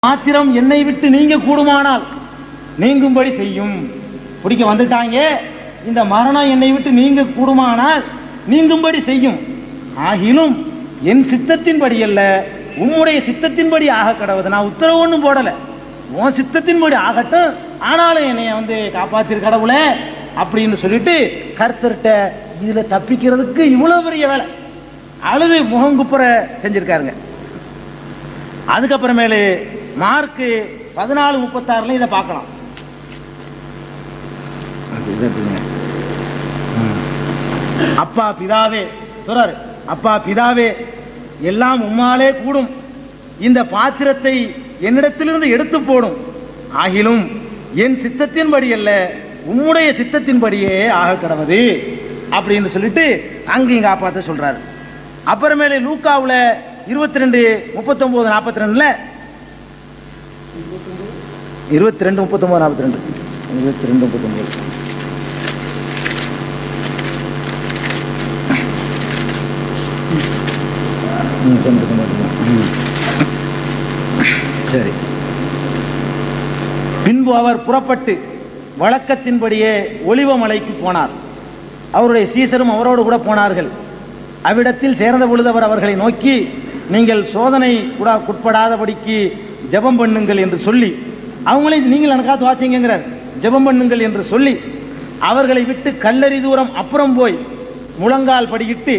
மாத்திரம் என்னை விட்டு நீங்க கூடுமானால் நீங்கும்படி செய்யும். பிடிக்க வந்துட்டாங்க, இந்த மரணம் என்னை விட்டு நீங்க கூடுமானால் நீங்கும்படி செய்யும். ஆகிலும் என் சித்தத்தின்படி அல்ல, உம்முடைய சித்தத்தின்படி ஆக கடவுது. நான் உத்தரவு ஒன்றும் போடலை, உன் சித்தத்தின்படி ஆகட்டும், ஆனாலும் என்னைய காப்பாத்திரு கடவுளே அப்படின்னு சொல்லிட்டு கர்த்தர்கிட்ட இதுல தப்பிக்கிறதுக்கு இவ்வளவு பெரிய வேலை அழுது முகங்குப்புற செஞ்சிருக்காருங்க. அதுக்கப்புறமேலு மார்க் 14:36 இதை பார்க்கலாம். அப்பா பிதாவே சொல்றாரு, அப்பா பிதாவே எல்லாம் உம்மாலே கூடும், இந்த பாத்திரத்தை என்னிடத்திலிருந்து எடுத்து போடும். ஆகிலும் என் சித்தத்தின்படி அல்ல, உம்முடைய சித்தத்தின்படியே ஆக கடவுது அப்படின்னு சொல்லிட்டு அங்கேயும் காப்பாற்ற சொல்றாரு. அப்புறமேலே லூக்காவுல 22:39-42 22:39-42 சரி. பின்பு அவர் புறப்பட்டு வழக்கத்தின்படியே ஒலிவமலைக்கு போனார். அவருடைய சீசரும் அவரோடு கூட போனார்கள். அவ்விடத்தில் சேர்ந்த பொழுது அவர் அவர்களை நோக்கி, நீங்கள் சோதனை கூட உட்படாதபடிக்கு ஜெபம் பண்ணுங்கள் என்று சொல்லி, அவங்களே நீங்கள் எனக்காக வாசிங்கிறார், ஜெபம் பண்ணுங்கள் என்று சொல்லி அவர்களை விட்டு கல்லறி தூரம் அப்புறம் போய் முழங்கால் படியிட்டு,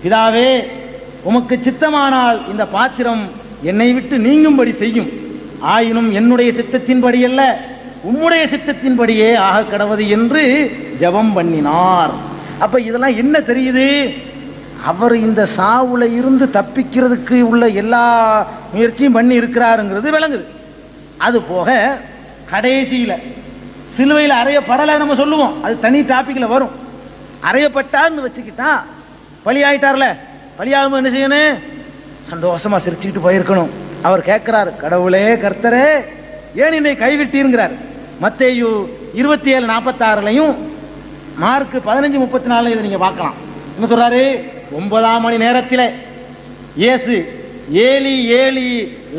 பிதாவே உமக்கு சித்தமானால் இந்த பாத்திரம் என்னை விட்டு நீங்கும்படி செய்யும். ஆயினும் என்னுடைய சித்தத்தின்படி அல்ல, உம்முடைய சித்தத்தின்படியே ஆக கடவது என்று ஜெபம் பண்ணினார். அப்ப இதெல்லாம் என்ன தெரியுது? அவர் இந்த சாவுல இருந்து தப்பிக்கிறதுக்கு உள்ள எல்லா முயற்சியும் பண்ணி இருக்கிறாருங்கிறது விளங்குது. அது போக கடைசியில சிலுவையில் அறையப்படலை நம்ம சொல்லுவோம், அது தனி டாபிக்ல வரும். அறையப்பட்டார்னு வச்சுக்கிட்டா பலியாயிட்டார்ல, பலியாகும் என்ன செய்யணும்? சந்தோஷமா சிரிச்சுக்கிட்டு போயிருக்கணும். அவர் கேட்கிறார், கடவுளே கர்த்தரே ஏன் என்னை கைவிட்டீங்கிறார். மத்தேயு 27:46 மார்க் 15:34 இதை நீங்க பார்க்கலாம். என்ன சொல்றாரு? 9ஆம் மணி நேரத்தில் இயேசு ஏலி ஏலி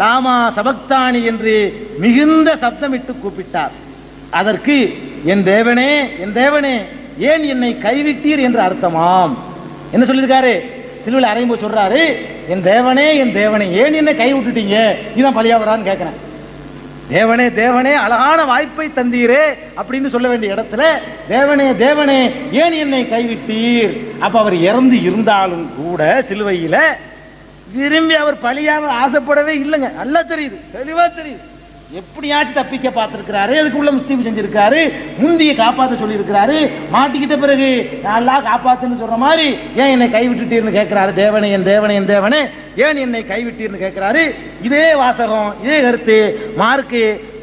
லாமா சபக்தானி என்று மிகுந்த சப்தமிட்டு கூப்பிட்டார். அதற்கு என் தேவனே என் தேவனே ஏன் என்னை கைவிட்டீர் என்று அர்த்தமாம். என்ன சொல்லியிருக்காரு? சிலுவையில் அறையும்போது சொல்றாரு, என் தேவனே ஏன் என்னை கை விட்டுட்டீங்க, இதுதான் பலியாவடான்னு கேட்கிறேன். தேவனே தேவனே அழகான வாய்ப்பை தந்தீரே அப்படின்னு சொல்ல வேண்டிய இடத்துல தேவனே தேவனே ஏன் என்னை கைவிட்டீர். அப்ப அவர் இறந்து இருந்தாலும் கூட சிலுவையில விரும்பி அவர் பலியாக ஆசைப்படவே இல்லைங்க. நல்லா தெரியுது, தெளிவா தெரியுது. எப்படியாச்சும் தப்பிக்க பார்த்திருக்கிறாரு, அதுக்குள்ள முஸ்தீப் செஞ்சிருக்காரு, முந்திய காப்பாற்ற சொல்லி இருக்கிறாரு. மாட்டிக்கிட்ட பிறகு நல்லா காப்பாத்துன்னு சொல்ற மாதிரி ஏன் என்னை கைவிட்டுட்டீர்னு கேட்கிறாரு. தேவனே என் தேவனே என் தேவனே ஏன் என்னை கைவிட்டீர்னு கேட்கிறாரு. இதே வாசகம், இதே கருத்து மார்க்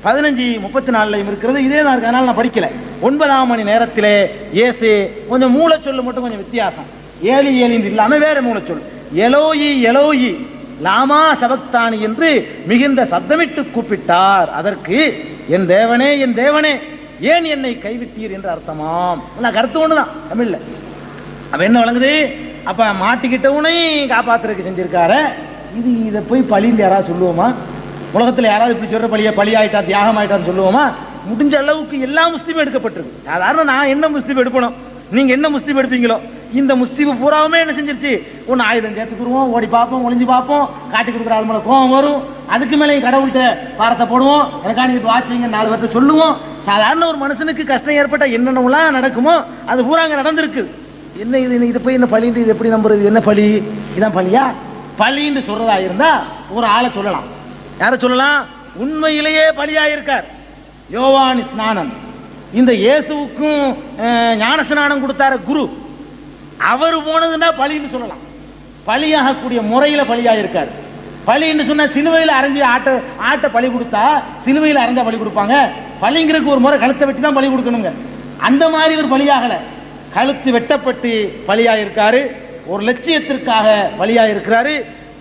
15:34 இருக்கிறது. இதே தான் இருக்கு, அதனால நான் படிக்கல. 9ஆம் மணி நேரத்திலே இயேசு கொஞ்சம் மூலச்சொல்லு மட்டும் கொஞ்சம் வித்தியாசம். ஏலி ஏலின்னு இல்லாம வேற மூலச்சொல், எலோயி எலோயி லாமா சபக்தானி என்று மிகுந்த சப்தமிட்டு கூப்பிட்டார். அதற்கு என் தேவனே ஏன் என்னை கைவிட்டீர் என்று அர்த்தமாம். கருத்து ஒண்ணுதான் தமிழ்ல. அப்ப என்ன வழங்குது? அப்ப மாட்டிக்கிட்டவனை காப்பாத்துறதுக்கு செஞ்சிருக்காரு. இதை போய் பழின்னு யாராவது சொல்லுவோமா? உலகத்துல யாராவது இப்படி சொல்ற பழி ஆயிட்டா தியாகம் ஆயிட்டான்னு சொல்லுவோமா? முடிஞ்ச அளவுக்கு எல்லா முஸ்லீமும் எடுக்கப்பட்டிருக்கு. சாதாரண நான் என்ன முஸ்லீம் எடுப்பணும், நீங்க என்ன முஸ்லீம் எடுப்பீங்களோ இந்த முஸ்தீபு பூராவுமே என்ன செஞ்சிருச்சு? ஒன்று ஆயுதம் சேர்த்துக்குருவோம், ஓடி பார்ப்போம், ஒளிஞ்சு பார்ப்போம், காட்டி கொடுக்குற ஆள் மேலே கோவம் வரும், அதுக்கு மேலே கடவுள்கிட்ட பாரத்தை போடுவோம், எனக்கான இது வாட்சிங்க 4 பேர்த்த சொல்லுவோம். சாதாரண ஒரு மனுஷனுக்கு கஷ்டம் ஏற்பட்டால் என்னென்னலாம் நடக்குமோ அது பூராங்க நடந்திருக்குது. என்ன இதை போய் என்ன பழின்னு இது எப்படி நம்புறது? என்ன பழி? இதான் பழியா? பழின்னு சொல்றதா இருந்தா ஒரு ஆளை சொல்லலாம். யாரை சொல்லலாம்? உண்மையிலேயே பலியாயிருக்கார் யோவான் ஸ்நானன். இந்த இயேசுவுக்கும் ஞான ஸ்நானம் கொடுத்தார குரு, அவர் போனதுன்னா பலின்னு சொல்லலாம். பலியாகக்கூடிய முறையில பலியாயிருக்காரு. பலின்னு சொன்னா சிலுவையில் அரைஞ்சி ஆட்ட பலி கொடுத்தா சிலுவையில் அரைஞ்சா பலி கொடுப்பாங்க. பலிங்கிறதுக்கு ஒரு முறை கழுத்தை வெட்டி தான் பலி கொடுக்கணுங்க. அந்த மாதிரி ஒரு பலியாகல, கழுத்து வெட்டப்பட்டு பலியாயிருக்காரு. ஒரு லட்சியத்திற்காக பலியாயிருக்கிறாரு.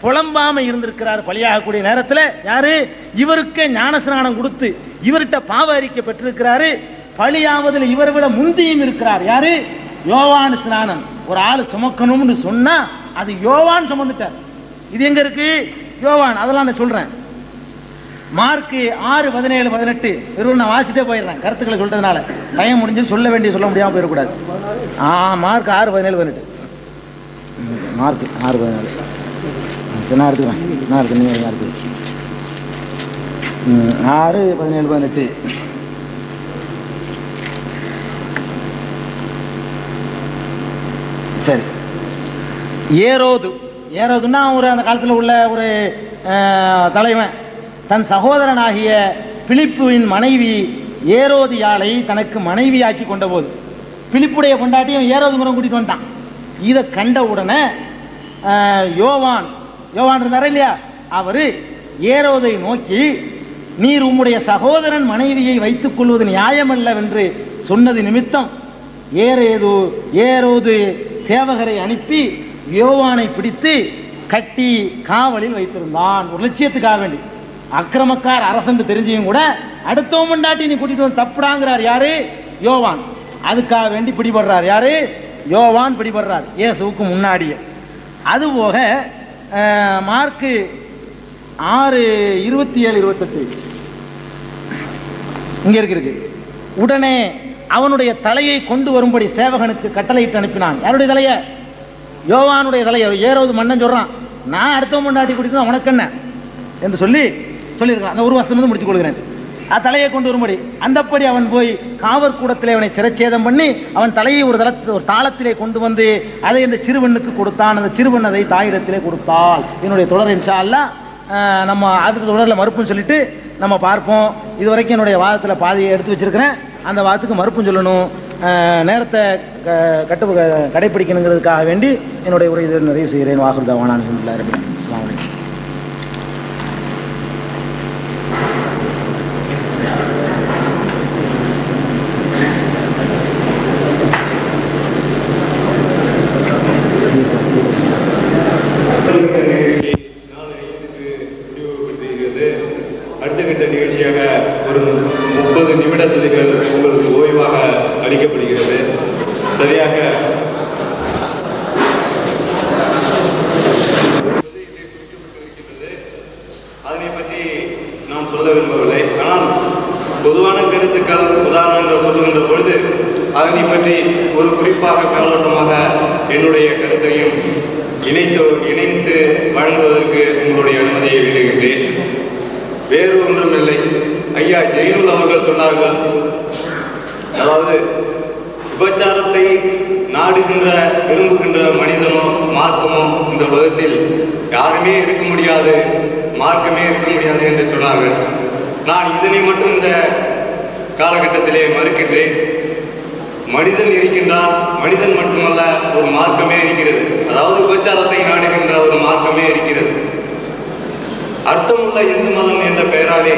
புலம்பாம இருந்திருக்கிறார் பலியாகக்கூடிய நேரத்தில். யாரு? இவருக்கு ஞான ஸ்நானம் கொடுத்து இவர்கிட்ட பாவ அறிக்கை பெற்றிருக்கிறாரு. பலியாவதில் இவரை விட முந்தியும் இருக்கிறார். யாரு? யோவான் ஸ்நானன். ஒரு ஆள் சுமக்கணும்னு சொன்னா அது யோவான் சுமந்துட்டார். இது எங்க இருக்கு? யோவான். அதெல்லாம் நான் சொல்றேன். மார்க்கு 6, 17, 18 வெறும் நான் வாசிட்டே போயிடுறேன் கருத்துக்களை சொல்றதுனால டைம் முடிஞ்சு சொல்ல முடியாமல் போயிடக்கூடாது. மார்க் 6, 17, 18 மார்க் 6, 14 நான் எடுத்துக்கிறேன். நான் இருக்கு நீங்கள் இருக்கு 6, 17, 18 சரி. ஏரோதுன்னா அந்த காலத்தில் உள்ள ஒரு தலைவன் தன் சகோதரனாகிய பிலிப்புவின் மனைவி ஏரோதியாளை தனக்கு மனைவியாக்கி கொண்ட போது பிலிப்புடைய கொண்டாட்டியும் ஏரோதுங்கிறவன் கூட்டிட்டு வந்துட்டான். இதை கண்ட உடனே யோவான் இருந்தார் இல்லையா, அவரு ஏரோதை நோக்கி நீர் உம்முடைய சகோதரன் மனைவியை வைத்துக் கொள்வது நியாயமல்லவென்று சொன்னது நிமித்தம் ஏரோது சேவகரை அனுப்பி யோவானை பிடித்து கட்டி காவலில் வைத்திருந்தான். ஒரு லட்சியத்துக்காக வேண்டி அக்கிரமக்கார் அரசு தெரிஞ்சியும் கூட அடுத்தவன் கொண்டாட்டி நீ கூட்டிட்டு வந்து தப்புடாங்கிறார் யாரு? யோவான். அதுக்காக வேண்டி பிடிபடுறார் யாரு? யோவான் பிடிபடுறார் இயேசுவுக்கு முன்னாடியே. அதுபோக மார்க்கு 6, 27, 28 இங்க இருக்கு. உடனே அவனுடைய தலையை கொண்டு வரும்படி சேவகனுக்கு கட்டளையிட்டு அனுப்பினான். யாருடைய தலைய? யோவானுடைய தலையை. ஏரோது மன்னன் சொல்றான், நான் அடுத்த முன்னாடி குடிக்கணும் உனக்கு என்ன என்று சொல்லியிருக்கான். அந்த ஒரு வருஷத்துலேருந்து முடிச்சு கொள்கிறேன். தலையை கொண்டு வரும்படி அந்தப்படி அவன் போய் காவற்கூடத்திலே அவனை சிரச்சேதம் பண்ணி அவன் தலையை ஒரு தாளத்திலே கொண்டு வந்து அதை இந்த சிறுவனுக்கு கொடுத்தான். அந்த சிறுவன் அதை தாயிடத்திலே கொடுத்தாள். என்னுடைய தொடர் இன்ஷா அல்லாஹ் நம்ம அதுக்கு தொடரில் மறுப்புன்னு சொல்லிட்டு நம்ம பார்ப்போம். இது வரைக்கும் என்னுடைய வாதத்தில் பாதியை எடுத்து வச்சிருக்கிறேன். அந்த வாதத்துக்கு மறுப்பும் சொல்லணும், நேரத்தை கடைப்பிடிக்கணுங்கிறதுக்காக வேண்டி என்னுடைய உரை இதை நிறைவு செய்கிறேன். வாகுல் தவானான் அல்ஹம்துலில்லாஹி ரப்பில் ஆலமீன். அஸ்ஸலாமு அலைக்கும். அடுத்த கட்ட நிகழ்ச்சியாக ஒரு 30 நிமிடங்கள் உங்களுக்கு ஓய்வாக அளிக்கப்படுகிறது. சரியாக அதனை பற்றி நாம் சொல்ல விரும்பவில்லை. ஆனால் பொதுவான கருத்துக்கள் உதாரணங்கள் சொல்லுகின்ற பொழுது அதனை பற்றி ஒரு குறிப்பாக மேலோட்டமாக என்னுடைய கருத்தையும் இணைத்து வழங்குவதற்கு உங்களுடைய அனுமதியை விடுகின்றேன். வேறு ஒன்றும் இல்லை. ஐயா ஜெயினுல் அவர்கள் சொன்னார்கள், அதாவது விபச்சாரத்தை நாடுகின்ற விரும்புகின்ற மனிதனோ மார்க்கமோ இந்த உலகத்தில் யாருமே இருக்க முடியாது, மார்க்கமே இருக்க முடியாது என்று சொன்னார்கள். நான் இதனை மட்டும் இந்த காலகட்டத்திலே மறுக்கின்றேன். மனிதன் இருக்கின்றான், மனிதன் மட்டுமல்ல ஒரு மார்க்கமே இருக்கிறது. அதாவது விபச்சாரத்தை நாடுகின்ற ஒரு மார்க்கமே இருக்கிறது. அர்த்தமுள்ள இந்து மதம் என்ற பெயராலே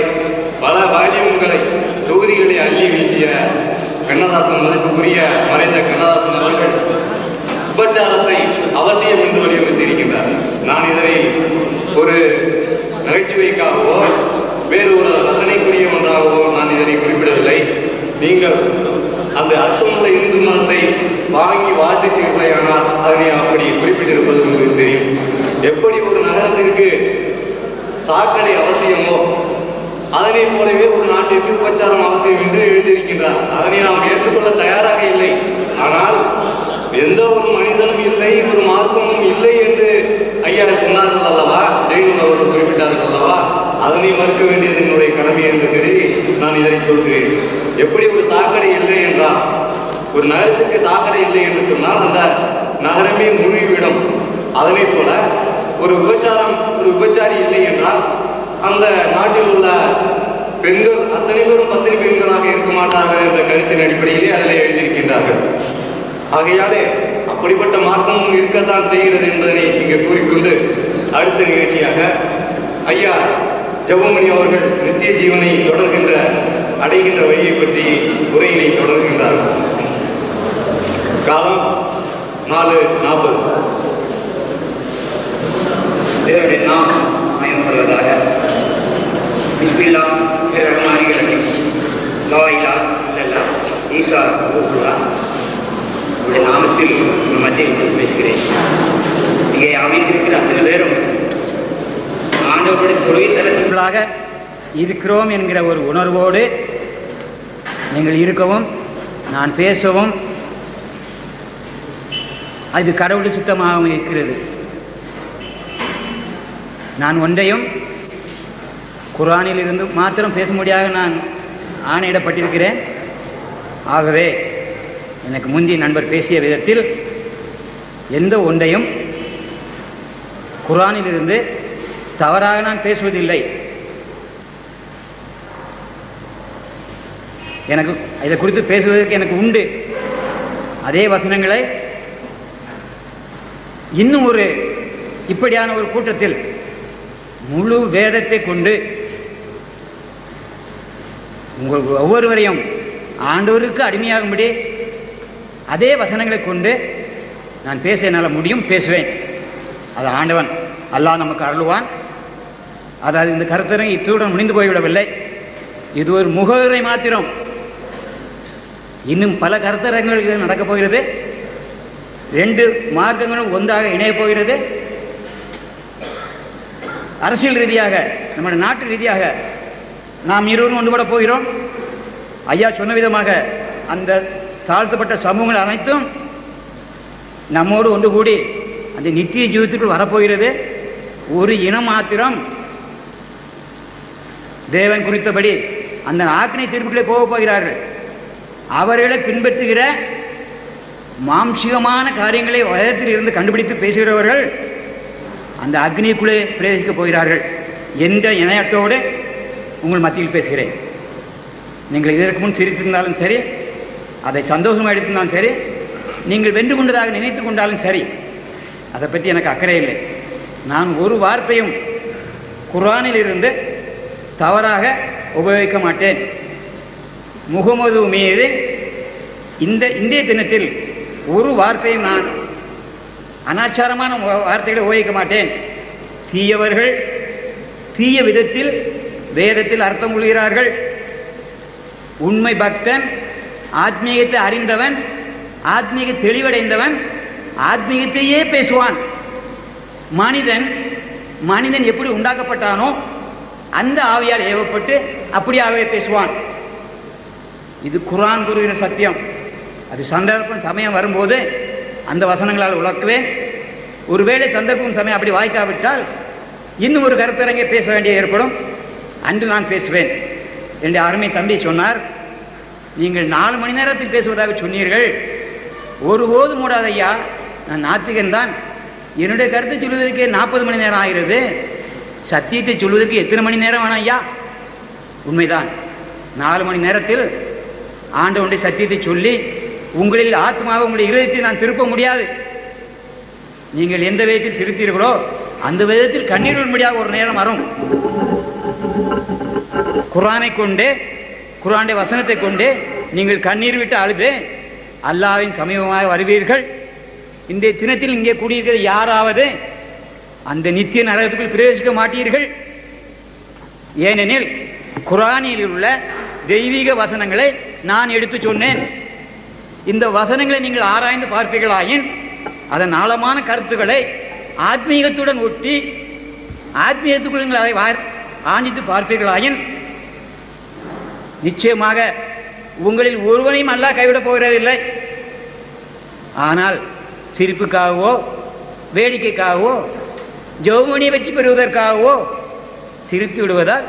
பல வால்யூம்களை தொகுதிகளை அள்ளி வீசிய கண்ணதாசன், மதிப்புக்குரிய மறைந்த கண்ணதாசன் அவர்கள் விபச்சாரத்தை அவசியம் என்று வலியுறுத்தி இருக்கின்றார். நான் இதனை ஒரு நகைச்சுவைக்காகவோ வேறு ஒரு ரசனைக்குரிய ஒன்றாகவோ நான் இதனை குறிப்பிடவில்லை. நீங்கள் அந்த அர்த்தமுள்ள இந்து மதத்தை வாங்கி வாசித்தீர்களேயானால் அதனை அப்படி குறிப்பிட்டிருப்பது உங்களுக்கு தெரியும். எப்படி ஒரு நகரத்திற்கு சாக்கடை அவசியமோ அதனை போலவே ஒரு நாட்டிற்கு விபச்சாரம் அவசியம் என்று எழுதியிருக்கின்றார். அதனை நாம் ஏற்றுக்கொள்ள தயாராக இல்லை. ஆனால் எந்த ஒரு மனிதனும் இல்லை, ஒரு மார்க்கமும் இல்லை என்று ஐயா சொன்னார்கள் அல்லவா, ஜெயினுல் அவர்கள் குறிப்பிட்டார்கள் அல்லவா, அதனை மறுக்க வேண்டியது என்னுடைய கடமை என்று கருதி நான் இதனை சொல்கிறேன். எப்படி ஒரு சாக்கடை இல்லை என்றால், ஒரு நகரத்திற்கு சாக்கடை இல்லை என்று சொன்னால் அந்த நகரமே முழுவிடும். அதனை போல ஒரு விபச்சாரி இல்லை என்றால் அந்த நாட்டில் உள்ள பெண்கள் அத்தனை பேரும் பத்தினி பெண்களாக இருக்க மாட்டார்கள் என்ற கருத்தின் அடிப்படையிலே அதில் எழுதியிருக்கின்றார்கள். ஆகையாலே அப்படிப்பட்ட மாற்றமும் இருக்கத்தான் செய்கிறது என்பதனை இங்கு கூறிக்கொண்டு அடுத்த நிகழ்ச்சியாக ஐயா ஜெபமணி அவர்கள் நித்திய ஜீவனை அடைகின்ற வழியை பற்றி உரையினை தொடர்கின்றார்கள். காலம் 4:40. தேவனுடைய நாம் மயப்படுவதாக. பிஸ்மில்லாஹ் ரஹ்மானிர் ரஹீம். லா இலாஹ இல்லல்லாஹ் ஈசா ரசூலுல்லாஹ். உடைய நாமத்தில் மத்தியில் பேசுகிறேன். இங்கே அமைந்திருக்கிற அத்தனை பேரும் ஆண்டவருடைய தொழுகை தலங்களாக இருக்கிறோம் என்கிற ஒரு உணர்வோடு நீங்கள் இருக்கவும், நான் பேசவும் அது கடவுள் சுத்தமாகவும் இருக்கிறது. நான் ஒன்றையும் குர்ஆனில் இருந்து மாத்திரம் பேச முடியாது நான் ஆணையிடப்பட்டிருக்கிறேன். ஆகவே எனக்கு முந்தி நண்பர் பேசிய விதத்தில் எந்த ஒன்றையும் குர்ஆனிலிருந்து தவறாக நான் பேசுவதில்லை. எனக்கு இதை குறித்து பேசுவதற்கு எனக்கு உண்டு. அதே வசனங்களை இன்னும் இப்படியான ஒரு கூட்டத்தில் முழு வேதத்தை கொண்டு உங்கள் ஒவ்வொருவரையும் ஆண்டவருக்கு அடிமையாகும்படி அதே வசனங்களை கொண்டு நான் பேச என்னால் முடியும், பேசுவேன். அது ஆண்டவன் அல்லாஹ் நமக்கு அருள்வான். அதாவது இந்த கருத்தரங்கை இத்துடன் முடிந்து போய்விடவில்லை. இது ஒரு முகவுரை மாத்திரம். இன்னும் பல கருத்தரங்குகள் நடக்கப் போகிறது. 2 மார்க்கங்களும் ஒன்றாக இணையப் போகிறது. அரசியல் ரீதியாக, நம்முடைய நாட்டு ரீதியாக நாம் இருவரும் ஒன்றுபட போகிறோம். ஐயா சொன்ன விதமாக அந்த தாழ்த்தப்பட்ட சமூகங்கள் அனைத்தும் நம்மோடு ஒன்று கூடி அந்த நித்திய ஜீவிதத்திற்குள் வரப்போகிறது. ஒரு இனம் மாத்திரம் தேவன் குறித்தபடி அந்த ஆக்கினை தீர்ப்புகளே போகப் போகிறார்கள். அவர்களை பின்பற்றுகிற மாம்சிகமான காரியங்களை வேதத்தில் இருந்து கண்டுபிடித்து பேசுகிறவர்கள் அந்த அக்னிக்குள்ளே பிரவேசிக்கப் போகிறார்கள் என்ற இணையத்தோடு உங்கள் மத்தியில் பேசுகிறேன். நீங்கள் இதற்கு முன் சிரித்திருந்தாலும் சரி, அதை சந்தோஷமாக எடுத்திருந்தாலும் சரி, நீங்கள் வென்று கொண்டதாக நினைத்து கொண்டாலும் சரி, அதை பற்றி எனக்கு அக்கறை இல்லை. நான் ஒரு வார்த்தையும் குர்ஆனில் இருந்து தவறாக உபயோகிக்க மாட்டேன். முகமது மீது இந்திய தினத்தில் ஒரு வார்த்தையும் நான் அனாச்சாரமான வார்த்தைகளை உபயோகிக்க மாட்டேன். தீயவர்கள் தீய விதத்தில் வேதத்தில் அர்த்தம் கொள்கிறார்கள். உண்மை பக்தன், ஆத்மீகத்தை அறிந்தவன், ஆத்மீக தெளிவடைந்தவன் ஆத்மீகத்தையே பேசுவான். மனிதன் எப்படி உண்டாக்கப்பட்டானோ அந்த ஆவியால் ஏவப்பட்டு அப்படியாகவே பேசுவான். இது குர்ஆன் கூறுகிற சத்தியம். அது சந்தர்ப்பம் சமயம் வரும்போது அந்த வசனங்களால் விளக்குவேன். ஒருவேளை சந்தர்ப்பம் சமயம் அப்படி வாய்க்காவிட்டால் இன்னும் ஒரு கருத்தரங்கை பேச வேண்டிய ஏற்படும். அன்று நான் பேசுவேன். என்னுடைய அருமை தம்பி சொன்னார், நீங்கள் 4 மணி நேரத்தில் பேசுவதாக சொன்னீர்கள். ஒருபோது மூடாத ஐயா, நான் நாத்திகன் தான். என்னுடைய கருத்தை சொல்வதற்கு 40 மணி நேரம் ஆகிறது. சத்தியத்தை சொல்வதற்கு எத்தனை மணி நேரம் வேணும் ஐயா? உண்மைதான். 4 மணி நேரத்தில் ஆண்டவனுடைய சத்தியத்தை சொல்லி உங்களில் ஆத்மாவை உங்களுடைய இருதயத்தை நான் திருப்ப முடியாது. நீங்கள் எந்த விதத்தில் சிரித்தீர்களோ அந்த விதத்தில் கண்ணீர் விடும்படியாக ஒரு நேரம் வரும். குர்ஆனை கொண்டு, குர்ஆனுடைய வசனத்தை கொண்டு நீங்கள் கண்ணீர் விட்டு அழுது அல்லாஹ்வின் சமீபமாக வருவீர்கள். இந்த தினத்தில் இங்கே கூடியிருக்கிற யாராவது அந்த நித்திய நரகத்துக்குள் பிரவேசிக்க மாட்டீர்கள். ஏனெனில் குர்ஆனில் உள்ள தெய்வீக வசனங்களை நான் எடுத்து சொன்னேன். இந்த வசனங்களை நீங்கள் ஆராய்ந்து பார்ப்பீர்களாயின் அதன் ஆழமான கருத்துக்களை ஆத்மீகத்துடன் ஒட்டி ஆத்மீகத்துக்குள் நீங்கள் அதை ஆஞ்சித்து பார்ப்பீர்களாயின் நிச்சயமாக உங்களில் ஒருவனையும் அல்லாஹ் கைவிடப் போகிறதில்லை. ஆனால் சிரிப்புக்காகவோ வேடிக்கைக்காகவோ ஜெபமணியை வெற்றி பெறுவதற்காகவோ சிரித்து விடுவதால்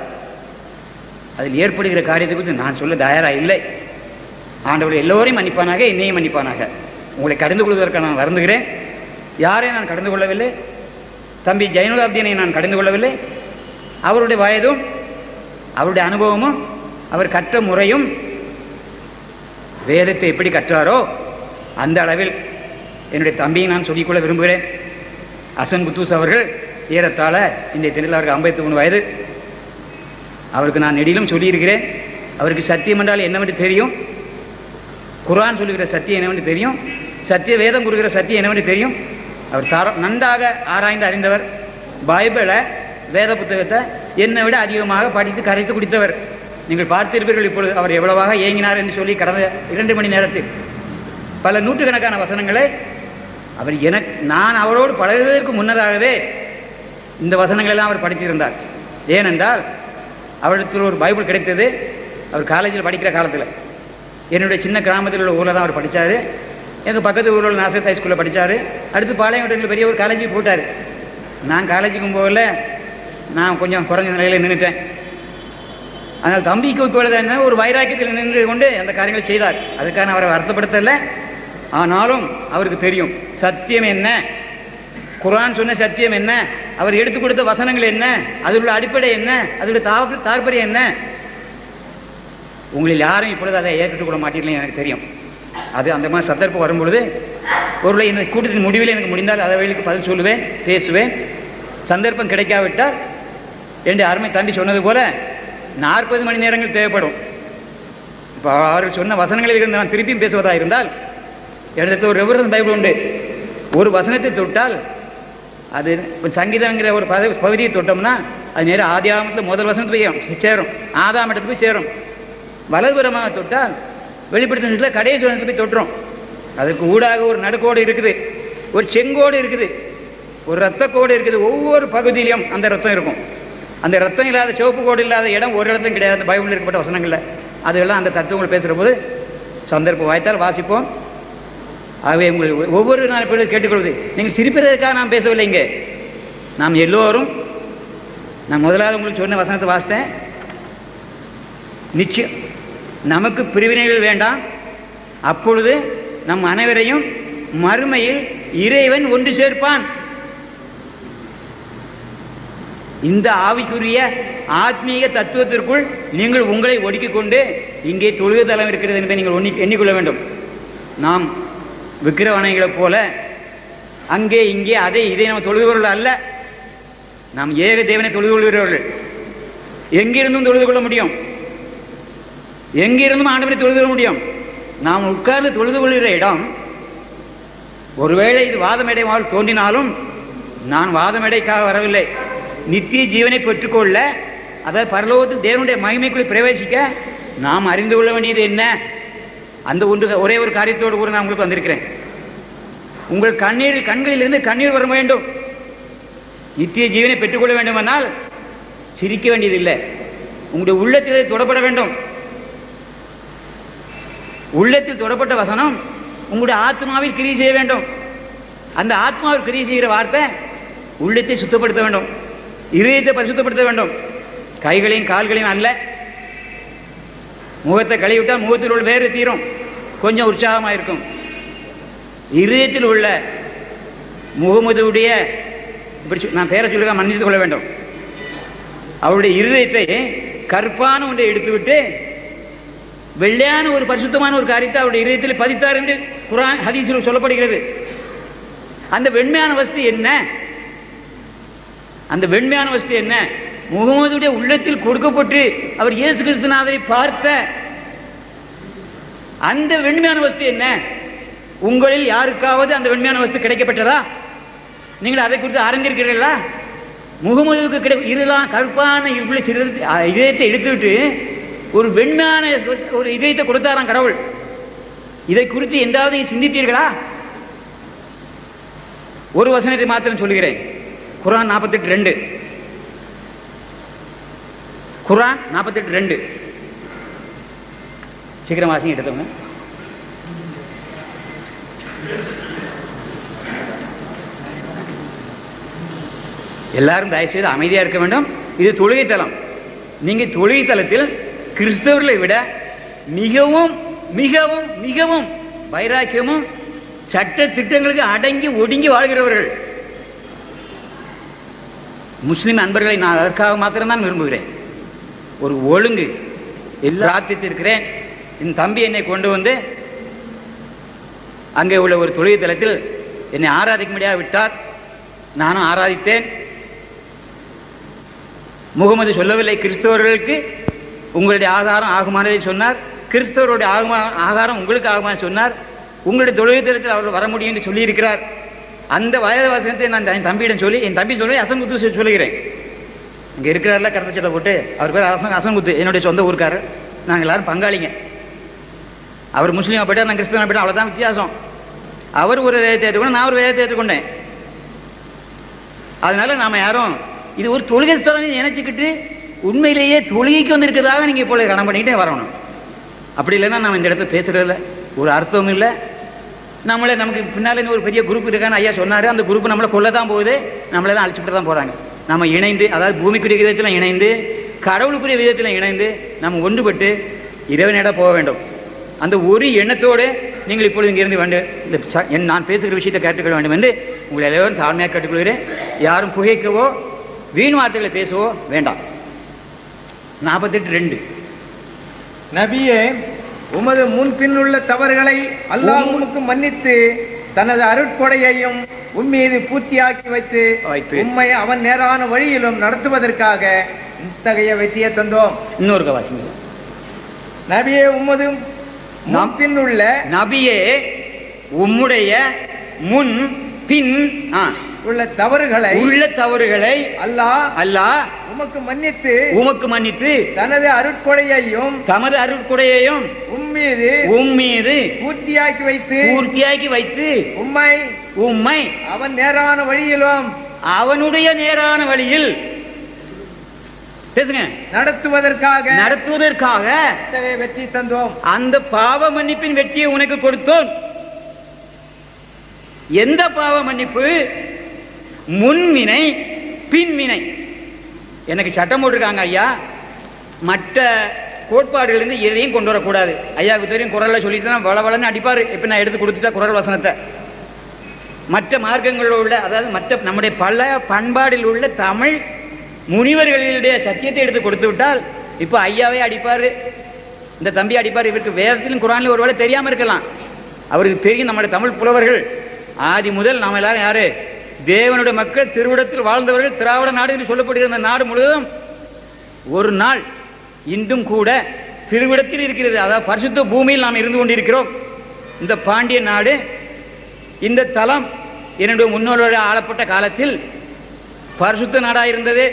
அதில் ஏற்படுகிற காரியத்தை குறித்து நான் சொல்ல தயாராக இல்லை. ஆண்டவர் எல்லோரையும் மன்னிப்பானாக, என்னையும் மன்னிப்பானாக. உங்களை கடந்து கொள்வதற்காக நான் வருந்துகிறேன். யாரையும் நான் கடந்து கொள்ளவில்லை. தம்பி ஜைனுலாப்தீனை நான் கடந்து கொள்ளவில்லை. அவருடைய வயதும் அவருடைய அனுபவமும் அவர் கற்ற முறையும் வேதத்தை எப்படி கற்றாரோ அந்த அளவில் என்னுடைய தம்பியை நான் சொல்லிக்கொள்ள விரும்புகிறேன். அசன் குத்தூஸ் அவர்கள் ஏறத்தாழ இந்த தினத்தில் அவருக்கு 53 வயது. அவருக்கு நான் நெடிலும் சொல்லியிருக்கிறேன். அவருக்கு சத்தியம் என்றால் என்னவென்று தெரியும். குர்ஆன் சொல்லுகிற சத்தியம் என்னவென்று தெரியும். சத்திய வேதம் கூறுகிற சத்தியம் என்னவென்று தெரியும். அவர் நன்றாக ஆராய்ந்து அறிந்தவர். பைபிளை, வேத புத்தகத்தை என்னை விட அதிகமாக படித்து கரைத்து குடித்தவர். நீங்கள் பார்த்திருப்பீர்கள் இப்பொழுது அவர் எவ்வளவாக ஏங்கினார் என்று சொல்லி கடந்த 2 மணி நேரத்தில் பல நூற்றுக்கணக்கான வசனங்களை அவர் நான் அவரோடு பழகுவதற்கு முன்னதாகவே இந்த வசனங்களெல்லாம் அவர் படித்திருந்தார். ஏனென்றால் அவரிடத்தில் ஒரு பைபிள் கிடைத்தது. அவர் காலேஜில் படிக்கிற காலத்தில், என்னுடைய சின்ன கிராமத்தில் உள்ள ஊரில் தான் அவர் படித்தார். எங்கள் பக்கத்து ஊரில் உள்ள நாசரத் ஹை ஸ்கூலில் படித்தார். அடுத்து பாளையங்கோட்டையில் பெரிய ஒரு காலேஜுக்கு போட்டார். நான் காலேஜுக்கும் போகல, நான் கொஞ்சம் குறைஞ்ச நிலையில் நின்றுட்டேன். அதனால் தம்பிக்கு இப்பொழுது ஒரு வைராக்கியத்தில் நின்று கொண்டு அந்த காரியங்களை செய்தார். அதுக்கான அவரை வருத்தப்படுத்தலை. ஆனாலும் அவருக்கு தெரியும் சத்தியம் என்ன, குர்ஆன் சொன்ன சத்தியம் என்ன, அவர் எடுத்து கொடுத்த வசனங்கள் என்ன, அதில் உள்ள அடிப்படை என்ன, அதோட தாற்பயம் என்ன. உங்களில் யாரும் இப்பொழுது அதை ஏற்றுக்கொள்ள மாட்டீங்களே எனக்கு தெரியும். அது அந்த மாதிரி சந்தர்ப்பம் வரும்பொழுது பொருளை இந்த கூட்டத்தின் முடிவில் எனக்கு முடிந்தால் அதை வழிக்கு பதில் சொல்லுவேன், பேசுவேன். சந்தர்ப்பம் கிடைக்காவிட்டால் என்று அருமை தம்பி சொன்னது போல 40 மணி நேரங்கள் தேவைப்படும். இப்போ அவர் சொன்ன வசனங்களில் இருந்து நான் திருப்பியும் பேசுவதாக இருந்தால், இடத்துல ஒரு ரெவரன்ஸ் பைபிள் உண்டு. ஒரு வசனத்தை தொட்டால் அது சங்கீதங்கிற ஒரு பகுதியை தொட்டோம்னா அது நேரம் ஆதியாகமத்தில் முதல் வசனத்து போய் சேரும், ஆதாம் இடத்துக்கு போய் சேரும். வலதுபுறமாக தொட்டால் வெளிப்படுத்தினத்தில் கடைசி வசனத்துக்கு போய் தொட்டுரும். அதுக்கு ஊடாக ஒரு நடுக்கோடு இருக்குது, ஒரு செங்கோடு இருக்குது, ஒரு இரத்த கோடு இருக்குது. ஒவ்வொரு பகுதியிலும் அந்த ரத்தம் இருக்கும். அந்த ரத்தம் இல்லாத சிவப்பு கோடு இல்லாத இடம் ஒரு இடத்தும் கிடையாது அந்த பைபிளில் இருக்கப்பட்ட வசனங்களில். அதெல்லாம் அந்த தத்துவங்கள் பேசுகிற போது சந்தர்ப்பம் வாய்த்தால் வாசிப்போம். ஆகவே உங்கள் ஒவ்வொரு நாள் பேர் கேட்டுக்கொள்வது, நீங்கள் சிரிப்பதற்காக நான் பேசவில்லைங்க. நாம் எல்லோரும், நான் முதலாவது உங்களுக்கு சொன்ன வசனத்தை வாசித்தேன். நிச்சயம் நமக்கு பிரிவினைகள் வேண்டாம். அப்பொழுது நம் அனைவரையும் மறுமையில் இறைவன் ஒன்று சேர்ப்பான். இந்த ஆவிக்குரிய ஆத்மீக தத்துவத்திற்குள் நீங்கள் உங்களை ஒடுக்கிக் கொண்டு இங்கே தொழுகை தலம் இருக்கிறது என்பதை நீங்கள் எண்ணிக்கொள்ள வேண்டும். நாம் விக்கிரவனைகளைப் போல அங்கே இங்கே அதை இதை நம்ம தொழுதுகொள்ள அல்ல. நாம் ஏக தேவனை தொழுது கொள்கிறவர்கள். எங்கிருந்தும் தொழுது கொள்ள முடியும், எங்கிருந்தும் ஆண்டவரை தொழுது கொள்ள முடியும். நாம் உட்கார்ந்து தொழுது கொள்கிற இடம், ஒருவேளை இது வாதமேடையாக தோன்றினாலும் நான் வாதமேடைக்காக வரவில்லை. நித்திய ஜீவனை பெற்றுக்கொள்ள, அதாவது பரலோகத்தில் தேவனுடைய மகிமைக்குள் பிரவேசிக்க நாம் அறிந்து கொள்ள வேண்டியது என்ன? அந்த ஒரே ஒரு காரியத்தோடு கூட நான் உங்களுக்கு வந்திருக்கிறேன். உங்கள் கண்களிலிருந்து கண்ணீர் வர வேண்டும். நித்திய ஜீவனை பெற்றுக்கொள்ள வேண்டுமானால் சிரிக்க வேண்டியதில்லை, உங்களுடைய உள்ளத்தில் தொடப்பட வேண்டும். உள்ளத்தில் தொடப்பட்ட வசனம் உங்களுடைய ஆத்மாவில் கிரியை செய்ய வேண்டும். அந்த ஆத்மாவில் கிரியை செய்கிற வார்த்தை உள்ளத்தை சுத்தப்படுத்த வேண்டும், இதயத்தை பரிசுத்தப்படுத்த வேண்டும். கைகளையும் கால்களையும் அல்ல. முகத்தை கழுவிவிட்டால் முகத்தில் உள்ள வேறு தீரும், கொஞ்சம் உற்சாகமாக இருக்கும். இதயத்தில் உள்ள முகமதுடைய, இப்படி நான் பேரை சொல்லுங்க, மன்னித்துக் கொள்ள வேண்டும். அவருடைய இருதயத்தை கற்பான ஒன்றை எடுத்துவிட்டு வெள்ளையான ஒரு பரிசுத்தமான ஒரு காரியத்தை அவருடைய இதயத்தில் பதித்தார் என்று குர்ஆன் ஹதீஸில் சொல்லப்படுகிறது. அந்த வெண்மையான வஸ்து என்ன? அந்த வெண்மையான வஸ்து என்ன? முகமதுடைய உள்ளத்தில் கொடுக்கப்பட்டு அவர் இயேசு கிறிஸ்துநாதரை பார்த்த அந்த வெண்மையான வஸ்து என்ன? உங்களில் யாருக்காவது அந்த வெண்மையான வஸ்து கிடைக்கப்பட்டதா? நீங்கள் அதை குறித்து அறிந்திருக்கிறீர்களா? முகமதுவுக்கு இதெல்லாம் கற்பான இதயத்தை எடுத்துவிட்டு ஒரு வெண்மையான ஒரு இதயத்தை கொடுத்தாராம் கடவுள். இதை குறித்து எந்தாவது சிந்தித்தீர்களா? ஒரு வசனத்தை மாத்திரம் சொல்லுகிறேன். குர்ஆன் 48:2. குர்ஆன் 48:2. சீக்கிரம் வாசிங்க எடுத்தவங்க. எல்லாரும் தயவுசெய்து அமைதியாக இருக்க வேண்டும். இது தொழுகை தலம். நீங்கள் தொழுகை தலத்தில் கிறிஸ்தவர்களை விட மிகவும் மிகவும் மிகவும் வைராக்கியமும் சட்ட திட்டங்களுக்கு அடங்கி ஒடுங்கி வாழ்கிறவர்கள். முஸ்லிம் அன்பர்களை நான் அதற்காக மாத்திரம்தான் விரும்புகிறேன். ஒரு ஒழுங்கு பிரார்த்தித்திருக்கிறேன். என் தம்பி என்னை கொண்டு வந்து அங்கே உள்ள ஒரு தொழுகை தலத்தில் என்னை ஆராதிக்க முடியாது விட்டார். நானும் ஆராதித்தேன். முகமது சொல்லவில்லை கிறிஸ்தவர்களுக்கு உங்களுடைய ஆகாரம் ஆகுமானதை சொன்னார், கிறிஸ்தவருடைய ஆகாரம் உங்களுக்கு ஆகுமான சொன்னார். உங்களுடைய தொழுகை தலத்தில் அவர்கள் வர முடியும் என்று சொல்லியிருக்கிறார். அந்த வயது வசனத்தை நான் என் தம்பியிடம் சொல்லி, என் தம்பி சொல்லி அசன் குத்து சொல்லுகிறேன். இங்கே இருக்கிறார்ல கருத்த சட்டை போட்டு, அவர் பேர் அசன் குத்து, என்னுடைய சொந்த ஊருக்காரர். நாங்கள் எல்லாரும் பங்காளிங்க. அவர் முஸ்லீமாக போயிட்டார், நான் கிறிஸ்தவனாக போயிட்டேன், அவ்வளோதான் வித்தியாசம். அவர் ஒரு வேதத்தை ஏற்றுக்கொண்டு, நான் ஒரு வேதத்தை ஏற்றுக்கொண்டேன். அதனால நாம் யாரும் இது ஒரு தொழுகை ஸ்தலம் நினைச்சுக்கிட்டு உண்மையிலேயே தொழுகைக்கு வந்திருக்கிறதாக நீங்கள் இப்போ கடன் பண்ணிக்கிட்டே வரணும். அப்படி இல்லைன்னா நம்ம இந்த இடத்துல பேசுகிறதில்ல ஒரு அர்த்தமும் இல்லை. நமக்கு பின்னால் ஒரு பெரிய குரூப் இருக்கான்னு ஐயா சொன்னார். அந்த குரூப் நம்மளை கொல்ல தான் போகுது, நம்மளெல்லாம் அழிச்சுட்டு தான் போகிறாங்க. நம்ம இணைந்து, அதாவது பூமிக்குரிய விதத்தில் இணைந்து, கடவுளுக்குரிய விதத்தில் இணைந்து நம்ம ஒன்றுபட்டு இறைவனிடம் போக வேண்டும். அந்த ஒரு எண்ணத்தோடு நீங்கள் இப்பொழுது இங்கிருந்து வேண்டும் இந்த நான் பேசுகிற விஷயத்தை கேட்டுக்கொள்ள வேண்டும் என்று உங்களை எல்லோரும் தாழ்மையாக கேட்டுக்கொள்கிறேன். யாரும் புகைக்கவோ வீண் வார்த்தைகளை பேசவோ வேண்டாம். 48:2 நபியே, உமது முன்பின் உள்ள தவறுகளை அல்லாஹ் உமக்கு மன்னித்து தனது அருட்கொடையையும் உம்மீது பூர்த்தியாக்கி வைத்து உம்மை அவன் நேரான வழியிலும் நடத்துவதற்காக இத்தகைய வெற்றியை தந்தோம். இன்னொரு கவாசி. நபியே, உமது முன்பின் உள்ள நபியே, உம்முடைய முன் பின் உள்ள தவறுகளை அல்லாஹ் உமக்கு மன்னித்து தனது அருட்கொடையையும் உம்மீது பூர்த்தியாக்கி வைத்து உம்மை அவன் நேரான வழியிலும் அவனுடைய நேரான வழியில் பேசுங்க நடத்துவதற்காக வெற்றி தந்தோம். அந்த பாவ மன்னிப்பின் வெற்றியை உனக்கு கொடுத்தோம். எந்த பாவ மன்னிப்பு? முன்வினை பின்வினை. எனக்கு சட்டம் போட்டிருக்காங்க ஐயா, மற்ற கோட்பாடுகளிலிருந்து எதையும் கொண்டு வரக்கூடாது. ஐயாவுக்கு தெரியும், குரல்ல சொல்லிட்டு தான் வளவளன்னு அடிப்பார். இப்போ நான் எடுத்து கொடுத்துட்டா குரல் வசனத்தை மற்ற மார்க்கங்களில் உள்ள, அதாவது மற்ற நம்முடைய பல பண்பாடில் உள்ள தமிழ் முனிவர்களுடைய சத்தியத்தை எடுத்து கொடுத்து விட்டால் இப்போ ஐயாவே அடிப்பார், இந்த தம்பி அடிப்பார். இவருக்கு வேதத்திலும் குரானிலும் ஒருவேளை தெரியாமல் இருக்கலாம், அவருக்கு தெரியும். நம்முடைய தமிழ் புலவர்கள் ஆதி முதல் நாம் எல்லாரும் யாரு? தேவனுடைய மக்கள், திருவிடத்தில் வாழ்ந்தவர்கள், திராவிட நாடு என்று சொல்லப்படுகிற இந்த நாடு முழுவதும் ஒரு நாள் இன்றும் கூட திருவிடத்தில் இருக்கிறது. அதாவது பரிசுத்த பூமியில் நாம் இருந்து கொண்டிருக்கிறோம். இந்த பாண்டிய நாடு, இந்த தலம் என்னுடைய முன்னோர்களோடு ஆளப்பட்ட காலத்தில் பரிசுத்த நாடாக இருந்தது.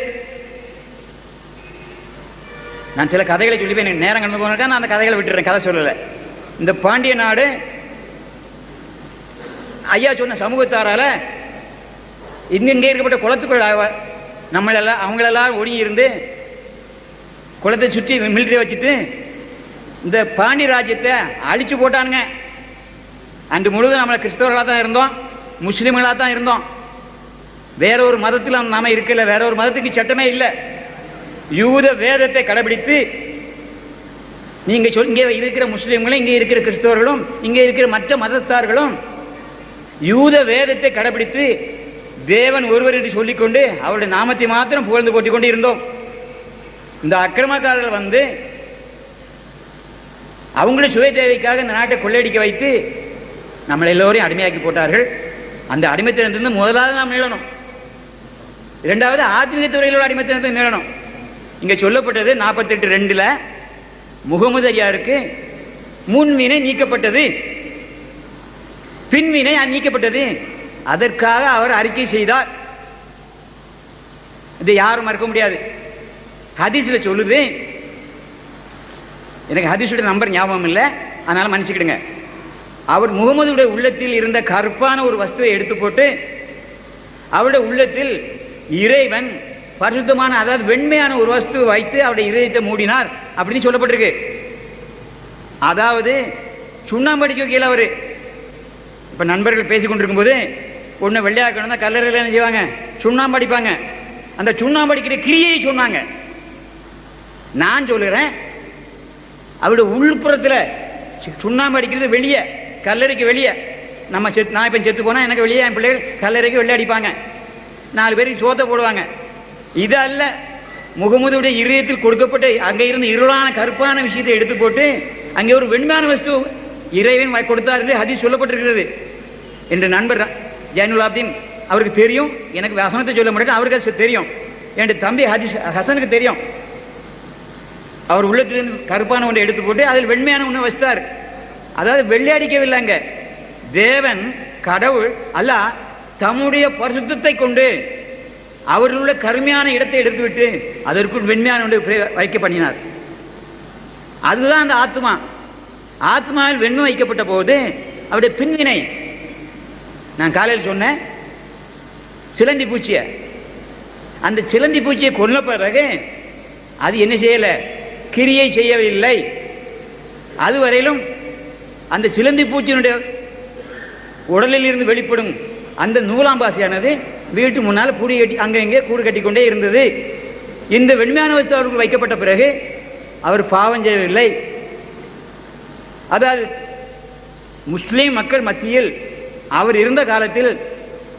நான் சில கதைகளை சொல்லிப்பேன், எனக்கு நேரம் கடந்து போனாக்கா நான் அந்த கதைகளை விட்டுறேன், கதை சொல்லலை. இந்த பாண்டிய நாடு ஐயா சொன்ன சமூகத்தாரால இங்கே இருக்கப்பட்ட குளத்துக்குள் நம்மளெல்லாம் அவங்களெல்லாம் ஒடுங்கி இருந்து குளத்தை சுற்றி மிலிட்டரி வச்சுட்டு இந்த பாண்டி ராஜ்யத்தை அழிச்சு போட்டானுங்க. அன்று முழுவதும் நம்மளை கிறிஸ்தவர்களாக தான் இருந்தோம், முஸ்லீம்களாக தான் இருந்தோம். வேற ஒரு மதத்தில் நாம இருக்கல, வேற ஒரு மதத்துக்கு சட்டமே இல்லை. யூத வேதத்தை கடைபிடித்து நீங்க இங்கே இருக்கிற முஸ்லீம்களும், இங்கே இருக்கிற கிறிஸ்தவர்களும், இங்கே இருக்கிற மற்ற மதத்தார்களும் யூத வேதத்தை கடைபிடித்து தேவன் ஒருவர் என்று சொல்லிக்கொண்டு அவருடைய நாமத்தை மாத்திரம் புகழ்ந்து போட்டிக் கொண்டு இருந்தோம். இந்த அக்கிரமக்காரர்கள் வந்து அவங்களுடைய சுய தேவைக்காக இந்த நாட்டை கொள்ளையடிக்க வைத்து நம்மளை எல்லோரையும் அடிமையாக்கி போட்டார்கள். அந்த அடிமைத்தனத்திலிருந்து முதலாவது நாம் மீளணும். இரண்டாவது ஆத்மீக துறையில் அடிமைத்தனத்தை மீளணும். இங்க சொல்லப்பட்டது 48:2 முகமது ஐயாருக்கு முன்வினை நீக்கப்பட்டது, பின்வினை நீக்கப்பட்டது. அதற்காக அவர் அறிக்கை செய்தார். இதை யாரும் மறக்க முடியாது. ஹதீஸ்ல சொல்லுது, எனக்கு ஹதீஸோட நம்பர் ஞாபகம் இல்லை, அதனால மன்னிச்சுக்கிடுங்க. அவர் முகமதுடைய உள்ளத்தில் இருந்த கருப்பான ஒரு வஸ்துவை எடுத்து போட்டு அவருடைய உள்ளத்தில் இறைவன் பரிசுத்தமான, அதாவது வெண்மையான ஒரு வஸ்து வைத்து அவருடைய இதயத்தை மூடினார் அப்படின்னு சொல்லப்பட்டிருக்கு. அதாவது சுண்ணாம்பு அடிக்க கீழே அவரு இப்ப நண்பர்கள் பேசிக் கொண்டிருக்கும் போது ஒண்ணு வெள்ளையாக்கணும் தான் கல்லறையில் என்ன செய்வாங்க? சுண்ணாம்பு அடிப்பாங்க. அந்த சுண்ணாம்பு அடிக்கிற கிரியை சொன்னாங்க. நான் சொல்லுறேன், அவருடைய உள்புறத்தில் சுண்ணாம்பு அடிக்கிறது வெளியே, கல்லறைக்கு வெளியே. நான் இப்போ செத்து போனால் எனக்கு வெளியே என் பிள்ளைகள் கல்லறைக்கு வெளியே அடிப்பாங்க, 4 பேருக்கு சோத்தை போடுவாங்க. இது அல்ல, முகமதுடைய இதயத்தில் கொடுக்கப்பட்ட அங்கே இருந்த இருளான கருப்பான விஷயத்தை எடுத்து போட்டு அங்கே ஒரு வெண்மையான வஸ்து இறைவன் கொடுத்தார் என்று ஹதீஸ் சொல்லப்பட்டிருக்கிறது என்று நண்பர் ஜைனுல் ஆப்தீன் அவருக்கு தெரியும். எனக்கு வசனத்தை சொல்ல முடியாது, அவருக்கு தெரியும். என் தம்பி ஹசனுக்கு தெரியும். அவர் உள்ளத்திலிருந்து கருப்பான ஒன்றை எடுத்து போட்டு அதில் வெண்மையான ஒன்று வச்சிட்டார். அதாவது வெள்ளையடிக்கவில்லைங்க. தேவன் கடவுள் அல்லாஹ் தம்முடைய பரிசுத்தத்தை கொண்டு அவரில் உள்ள கருமையான இடத்தை எடுத்துவிட்டு அதற்குள் வெண்மையான ஒன்றை வைக்க பண்ணினார். அதுதான் அந்த ஆத்மா. ஆத்மாவில் வெண்மை வைக்கப்பட்ட போது அவருடைய பின்வினை, நான் காலையில் சொன்னேன் சிலந்தி பூச்சியை, அந்த சிலந்தி பூச்சியை கொல்ல பிறகு அது என்ன செய்யலை, கிரியை செய்யவில்லை. அதுவரையிலும் அந்த சிலந்தி பூச்சியினுடைய உடலில் இருந்து வெளிப்படும் அந்த நூலாம்பாசியானது வீட்டு முன்னால் கூடி கட்டி அங்கே கூடு கட்டி கொண்டே இருந்தது. இந்த வெண்மையான வஸ்து அவருக்கு வைக்கப்பட்ட பிறகு அவர் பாவம் செய்யவில்லை. அதாவது முஸ்லீம் மக்கள் மத்தியில் அவர் இருந்த காலத்தில்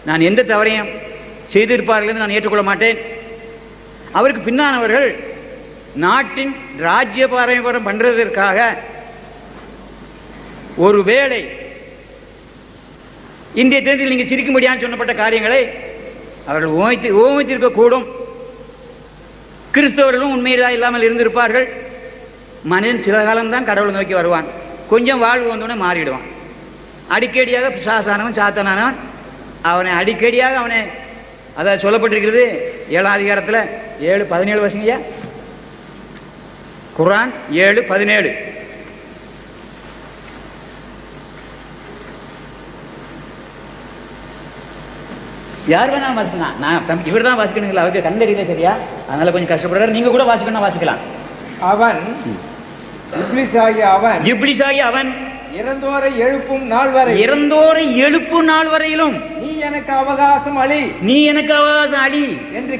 நான் எந்த தவறையும் செய்திருப்பார்கள் என்று நான் ஏற்றுக்கொள்ள மாட்டேன். அவருக்கு பின்னானவர்கள் நாட்டின் ராஜ்ய பாரம்பரியம் பண்றதற்காக ஒருவேளை இந்திய தேர்தலில் நீங்கள் சிரிக்கும்படியாக சொல்லப்பட்ட காரியங்களை அவர்கள் ஓமித்திருக்க கூடும். கிறிஸ்தவர்களும் உண்மையிலா இல்லாமல் இருந்திருப்பார்கள். மனிதன் சில காலம்தான் கடவுளை நோக்கி வருவான், கொஞ்சம் வாழ்வு வந்தோடனே மாறிடுவான். அடிக்கடியாக பிசாசானவன் சாத்தானவன் அவனை அடிக்கடியாக அவனை அதாவது சொல்லப்பட்டிருக்கிறது 7ஆம் அதிகாரத்தில் 7:17 வருஷங்கய்யா, குர்ஆன் 7:17. யார் வேணாலும் வாசிக்கலாம். நான் இவர் தான் வாசிக்கணுங்களா, அவருக்கு கண்டறியல சரியா, அதனால கொஞ்சம் கஷ்டப்படுறாரு. நீங்க கூட வாசிக்கணும், வாசிக்கலாம். அவன் இப்லீஸாகிய அவன் இறந்தோரை எழுப்பும் நாள் வரையிலும் நீ எனக்கு அவகாசம் அழி என்று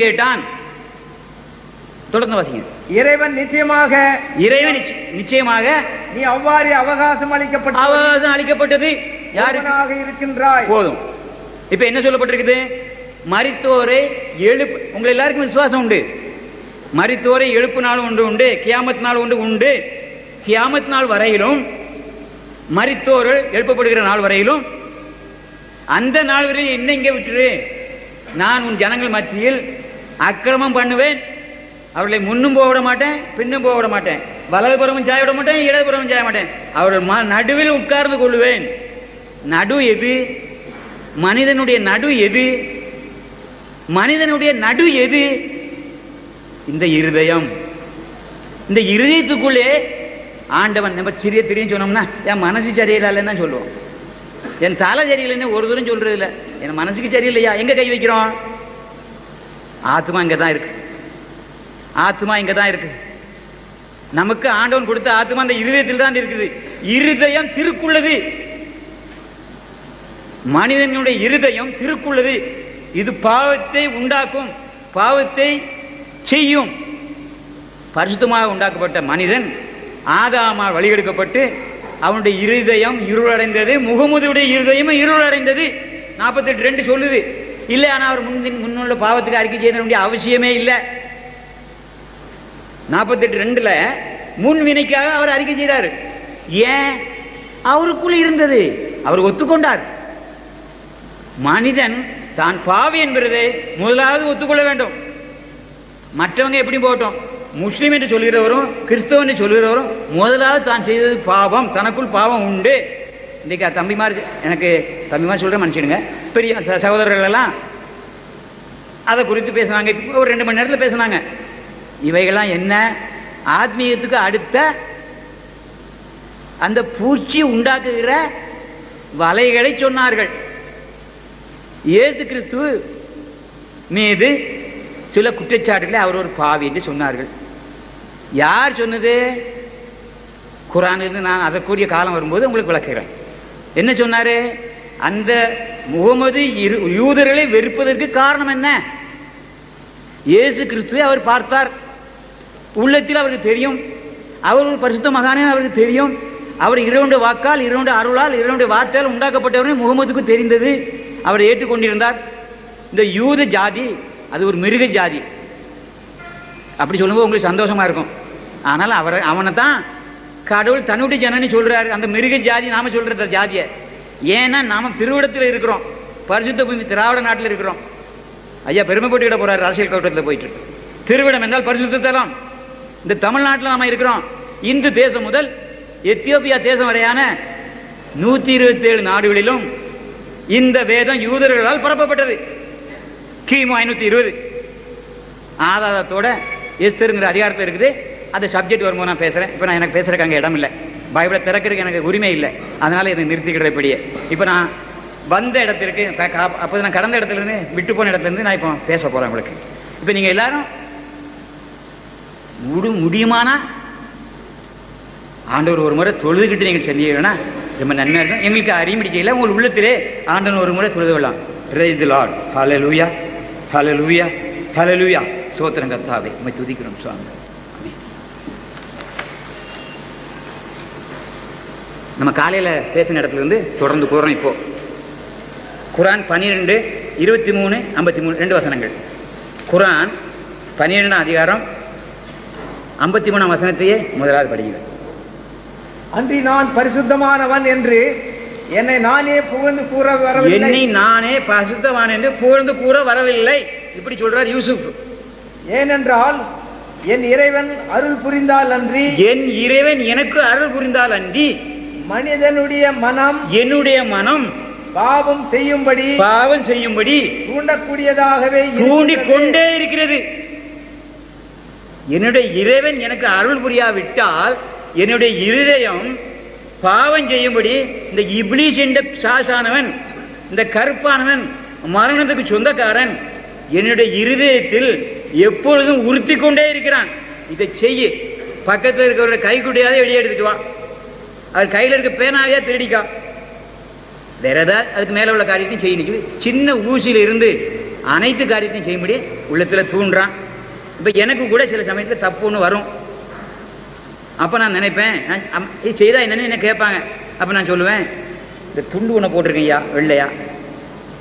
கேட்டான். தொடர்ந்து வாசிங்க. இறைவன் நிச்சயமாக நீ அவ்வாறு அவகாசம் அளிக்கப்பட்டது யாருக்காக இருக்கின்றாய். போதும். இப்ப என்ன சொல்லப்பட்டிருக்குது? மரித்தோரை எழுப்பு. உங்களை எல்லாருக்கும் விசுவாசம் உண்டு, மரித்தோரை எழுப்பு நாள் ஒன்று உண்டு, கியாமத் நாள் ஒன்று உண்டு. கியாமத் நாள் வரையிலும், மரித்தோர்கள் எழுப்பப்படுகிற நாள் வரையிலும், அந்த நாள் வரையில் என்ன இங்கே விட்டுரு, நான் உன் ஜனங்கள் மத்தியில் அக்கிரமம் பண்ணுவேன், அவர்களை முன்னும் போக விட மாட்டேன், பின்னும் போக விட மாட்டேன், வலதுபுறமும் சாய விட மாட்டேன், இடதுபுறமும் சாய மாட்டேன், அவர்கள் நடுவில் உட்கார்ந்து கொள்வேன். நடு எது? மனிதனுடைய நடு எது? மனிதனுடைய நடு எது? இந்த இருதயம். இந்த இருதயத்துக்குள்ளே ஆண்டவன் நம்ம சிறிய தெரியும் சொன்னோம்னா என் மனசு சரியில்லைன்னு தான் சொல்லுவோம். என் தலை சரியில்லைன்னு ஒரு தூரம் சொல்றது இல்லை. என் மனசுக்கு சரியில்லையா, எங்க கை வைக்கிறோம்? ஆத்மா இங்கே தான் இருக்கு. ஆத்மா இங்கே தான் இருக்கு. நமக்கு ஆண்டவன் கொடுத்த ஆத்மா அந்த இருதயத்தில் தான் இருக்குது. இருதயம் திருக்குள்ளது. மனிதனுடைய இருதயம் திருக்குள்ளது. இது பாவத்தை உண்டாக்கும், பாவத்தை செய்யும். பரிசுத்தமாக உண்டாக்கப்பட்ட மனிதன் ஆதாமால் வழிகெடுக்கப்பட்டு அவனுடைய இருதயம் இருளடைந்தது. முகமதுடைய இருதயம் இருளடைந்தது. 48:2 சொல்லுது. இல்லை, ஆனால் அவர் முன்னுள்ள பாவத்துக்கு அறிக்கை செய்ய வேண்டிய அவசியமே இல்லை. 48:2 முன் வினைக்காக அவர் அறிக்கை செய்தார். ஏன்? அவருக்குள்ள இருந்தது, அவர் ஒத்துக்கொண்டார். மனிதன் தான் பாவி என்பதை முதலாவது ஒத்துக்கொள்ள வேண்டும். மற்றவங்க எப்படி போகட்டும், முஸ்லீம் என்று சொல்கிறவரும் கிறிஸ்தவன் என்று சொல்கிறவரும் முதலாவது தான் செய்தது பாவம், தனக்குள் பாவம் உண்டு. இன்றைக்கு தம்பிமார், எனக்கு தம்பிமார் சொல்கிற மனுஷனுங்க, பெரிய சகோதரர்கள் எல்லாம் அதை குறித்து பேசுனாங்க. இப்போ ஒரு 2 மணி நேரத்தில் பேசுனாங்க. இவைகள்லாம் என்ன? ஆத்மீகத்துக்கு அடுத்த அந்த பூச்சி உண்டாக்குகிற வலைகளை சொன்னார்கள். இயேசு கிறிஸ்து மீது சில குற்றச்சாட்டுகளை அவர் ஒரு பாவி என்று சொன்னார்கள். யார் சொன்னது? குர்ஆன் இருந்து நான் அதற்குரிய காலம் வரும்போது உங்களுக்கு விளக்குகிறேன். என்ன சொன்னாரு? அந்த முகமது யூதர்களை வெறுப்பதற்கு காரணம் என்ன? இயேசு கிறிஸ்துவை அவர் பார்த்தார். உள்ளத்தில் அவருக்கு தெரியும், அவர் ஒரு பரிசுத்த மகானே அவருக்கு தெரியும். அவர் இறைவனுடைய வாக்கால், இறைவனுடைய அருளால், இறைவனுடைய வார்த்தையால் உண்டாக்கப்பட்டவரே முகமதுக்கு தெரிந்தது. அவரை ஏற்றுக்கொண்டிருந்தார். இந்த யூத ஜாதி அது ஒரு மிருக ஜாதி. அப்படி சொல்லும்போது உங்களுக்கு சந்தோஷமா இருக்கும். ஆனால் அவனை தான் கடவுள் தன்னுடைய ஜனன்னு சொல்றாரு. அந்த மிருக ஜாதி நாம சொல்ற ஜாதியை. ஏன்னா நாம திருவிடத்தில் இருக்கிறோம், பரிசுத்த பூமி திராவிட நாட்டில் இருக்கிறோம். ஐயா பெருமைப்பட்டுக்கிட போறாரு அரசியல் கட்டத்தில் போயிட்டு. திருவிடம் என்றால் பரிசுத்த தலம். இந்த தமிழ்நாட்டில் நாம இருக்கிறோம். இந்து தேசம் முதல் எத்தியோப்பியா தேசம் வரையான 127 நாடுகளிலும் இந்த வேதம் யூதர்களால் பரப்பப்பட்டது. கிமு 520 ஆதாரத்தோட எஸ்தருங்கிற அதிகாரத்தில் இருக்குது. அந்த சப்ஜெக்ட் வரும்போது நான் பேசுகிறேன். இப்போ நான் எனக்கு பேசுகிறதுக்கு அங்கே இடம் இல்லை, பைபிளை திறக்கிறதுக்கு எனக்கு உரிமை இல்லை. அதனால் இதை நிறுத்திக்கிற இப்படியே. இப்போ நான் வந்த இடத்திற்கு, அப்போது நான் கடந்த இடத்துலேருந்து விட்டு போன இடத்துலேருந்து நான் இப்போ பேச போகிறேன் உங்களுக்கு. இப்போ நீங்கள் எல்லாரும் முடியுமானா ஆண்டவர் ஒரு முறை தொழுதுகிட்டு நீங்கள் செஞ்சீங்கன்னா ரொம்ப நன்மையாக இருக்கும். எங்களுக்கு அறிமுடி செய்யல, உங்கள் உள்ளத்திலே ஆண்டவன் ஒரு முறை தொழுது கொள்ளலாம். Praise the Lord. Hallelujah, hallelujah, hallelujah. ஸ்தோத்திரம் கர்த்தாவே, உம்மை துதிக்கிறோம் சுவாமி. நம்ம காலையில் பேசின இடத்துல இருந்து தொடர்ந்து கூறோம். இப்போ குரான் 12, 23, 53 2 வசனங்கள். குரான் 12ஆம் அதிகாரம் 53ஆம் வசனத்தையே முதலாவது படிக்கிறேன். அன்றி நான் பரிசுத்தமானவன் என்று என்னை நானே புகழ்ந்து கூற வரவில்லை. என்னை நானே பரிசுத்தவான் என்று புகழ்ந்து கூற வரவில்லை. இப்படி சொல்றார் யூசுப். ஏனென்றால் என் இறைவன் அருள் புரிந்தால் அன்றி, என் இறைவன் எனக்கு அருள் புரிந்தால் அன்றி, மனிதனுடைய மனம், என்னுடைய மனம் பாவம் செய்யும்படி தூண்டக்கூடியதாகவே தூண்டிக்கொண்டே இருக்கிறது. என்னுடைய இறைவன் எனக்கு அருள் புரியாவிட்டால் என்னுடைய இருதயம் பாவம் செய்யும்படி, இந்த இப்லீஸ் என்ற சாசானவன், இந்த கருப்பானவன், மரணத்துக்கு சொந்தக்காரன் என்னுடைய இருதயத்தில் எப்பொழுதும் உறுத்தி கொண்டே இருக்கிறான். இதை செய்ய பக்கத்தில் இருக்கிறவருடைய கைக்குட்டையாவது வெளியே எடுத்துட்டு வா, அவர் கையில் இருக்க பேனாவையா திருடிக்கா, வேற ஏதாவது அதுக்கு மேலே உள்ள காரியத்தையும் செய்ய நிற்குது. சின்ன ஊசியில் இருந்து அனைத்து காரியத்தையும் செய்யும்படி உள்ளத்தில் தூண்டுறான். இப்போ எனக்கு கூட சில சமயத்தில் தப்பு ஒன்று வரும். அப்போ நான் நினைப்பேன், இது செய்தால் என்னன்னு என்ன கேட்பாங்க. அப்போ நான் சொல்லுவேன், இந்த துண்டு ஒன்று போட்டிருக்கேன் ஐயா, வெள்ளையா,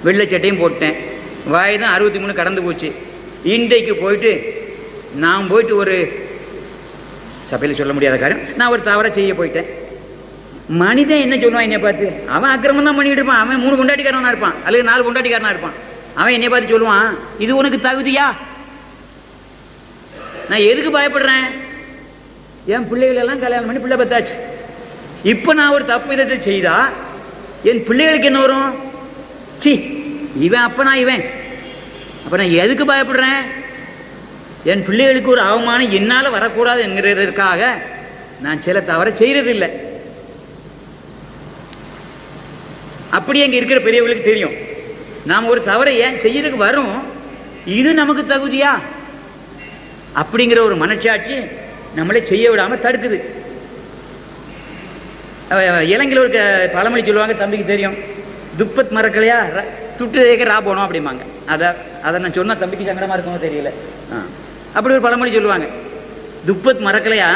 வெள்ளை சட்டையும் போட்டேன், வயது 63 கடந்து போச்சு. இன்றைக்கு போயிட்டு நான் போயிட்டு ஒரு சபையில் சொல்ல முடியாத காரியம், நான் ஒரு தவறை செய்ய போயிட்டேன். மனிதன் என்ன சொல்லுவான் என்னை பார்த்து? அவன் அக்கிரமம் தான் பண்ணிட்டு இருப்பான், அவன் 3 பொண்டாட்டிக்காரனா இருப்பான் அல்லது 4 பொண்டாட்டிக்காரனா இருப்பான். அவன் என்னை பார்த்து சொல்லுவான், இது உனக்கு தகுதியா? நான் எதுக்கு பயப்படுறேன்? என் பிள்ளைகளெல்லாம் கல்யாணம் பண்ணி பிள்ளை பத்தாச்சு. இப்போ நான் ஒரு தப்பு விதத்தை செய்தா என் பிள்ளைகளுக்கு என்ன வரும்? சி, இவன் அப்பனா இவன். அப்போ நான் எதுக்கு பயப்படுறேன்? என் பிள்ளைகளுக்கு ஒரு அவமானம் என்னால் வரக்கூடாது என்கிறதற்காக நான் சில தவறை செய்யறதில்லை. அப்படியே இங்கே இருக்கிற பெரியவர்களுக்கு தெரியும், நாம் ஒரு தவறை ஏன் செய்யறதுக்கு வரும், இது நமக்கு தகுதியா அப்படிங்கிற ஒரு மனச்சாட்சி நம்மளே செய்ய விடாமல் தடுக்குது. இலங்கையில் ஒரு பழமொழி சொல்லுவாங்க, தம்பிக்கு தெரியும், துப்பத் மறக்கலையா துட்டு தேக்க ரா போனோம் அப்படிம்பாங்க. அதை நான் சொன்னால் தம்பிக்கு சங்கடமாக இருக்குமோ தெரியல. அப்படி ஒரு பழமொழி சொல்லுவாங்க, துப்பத் மறக்கலையா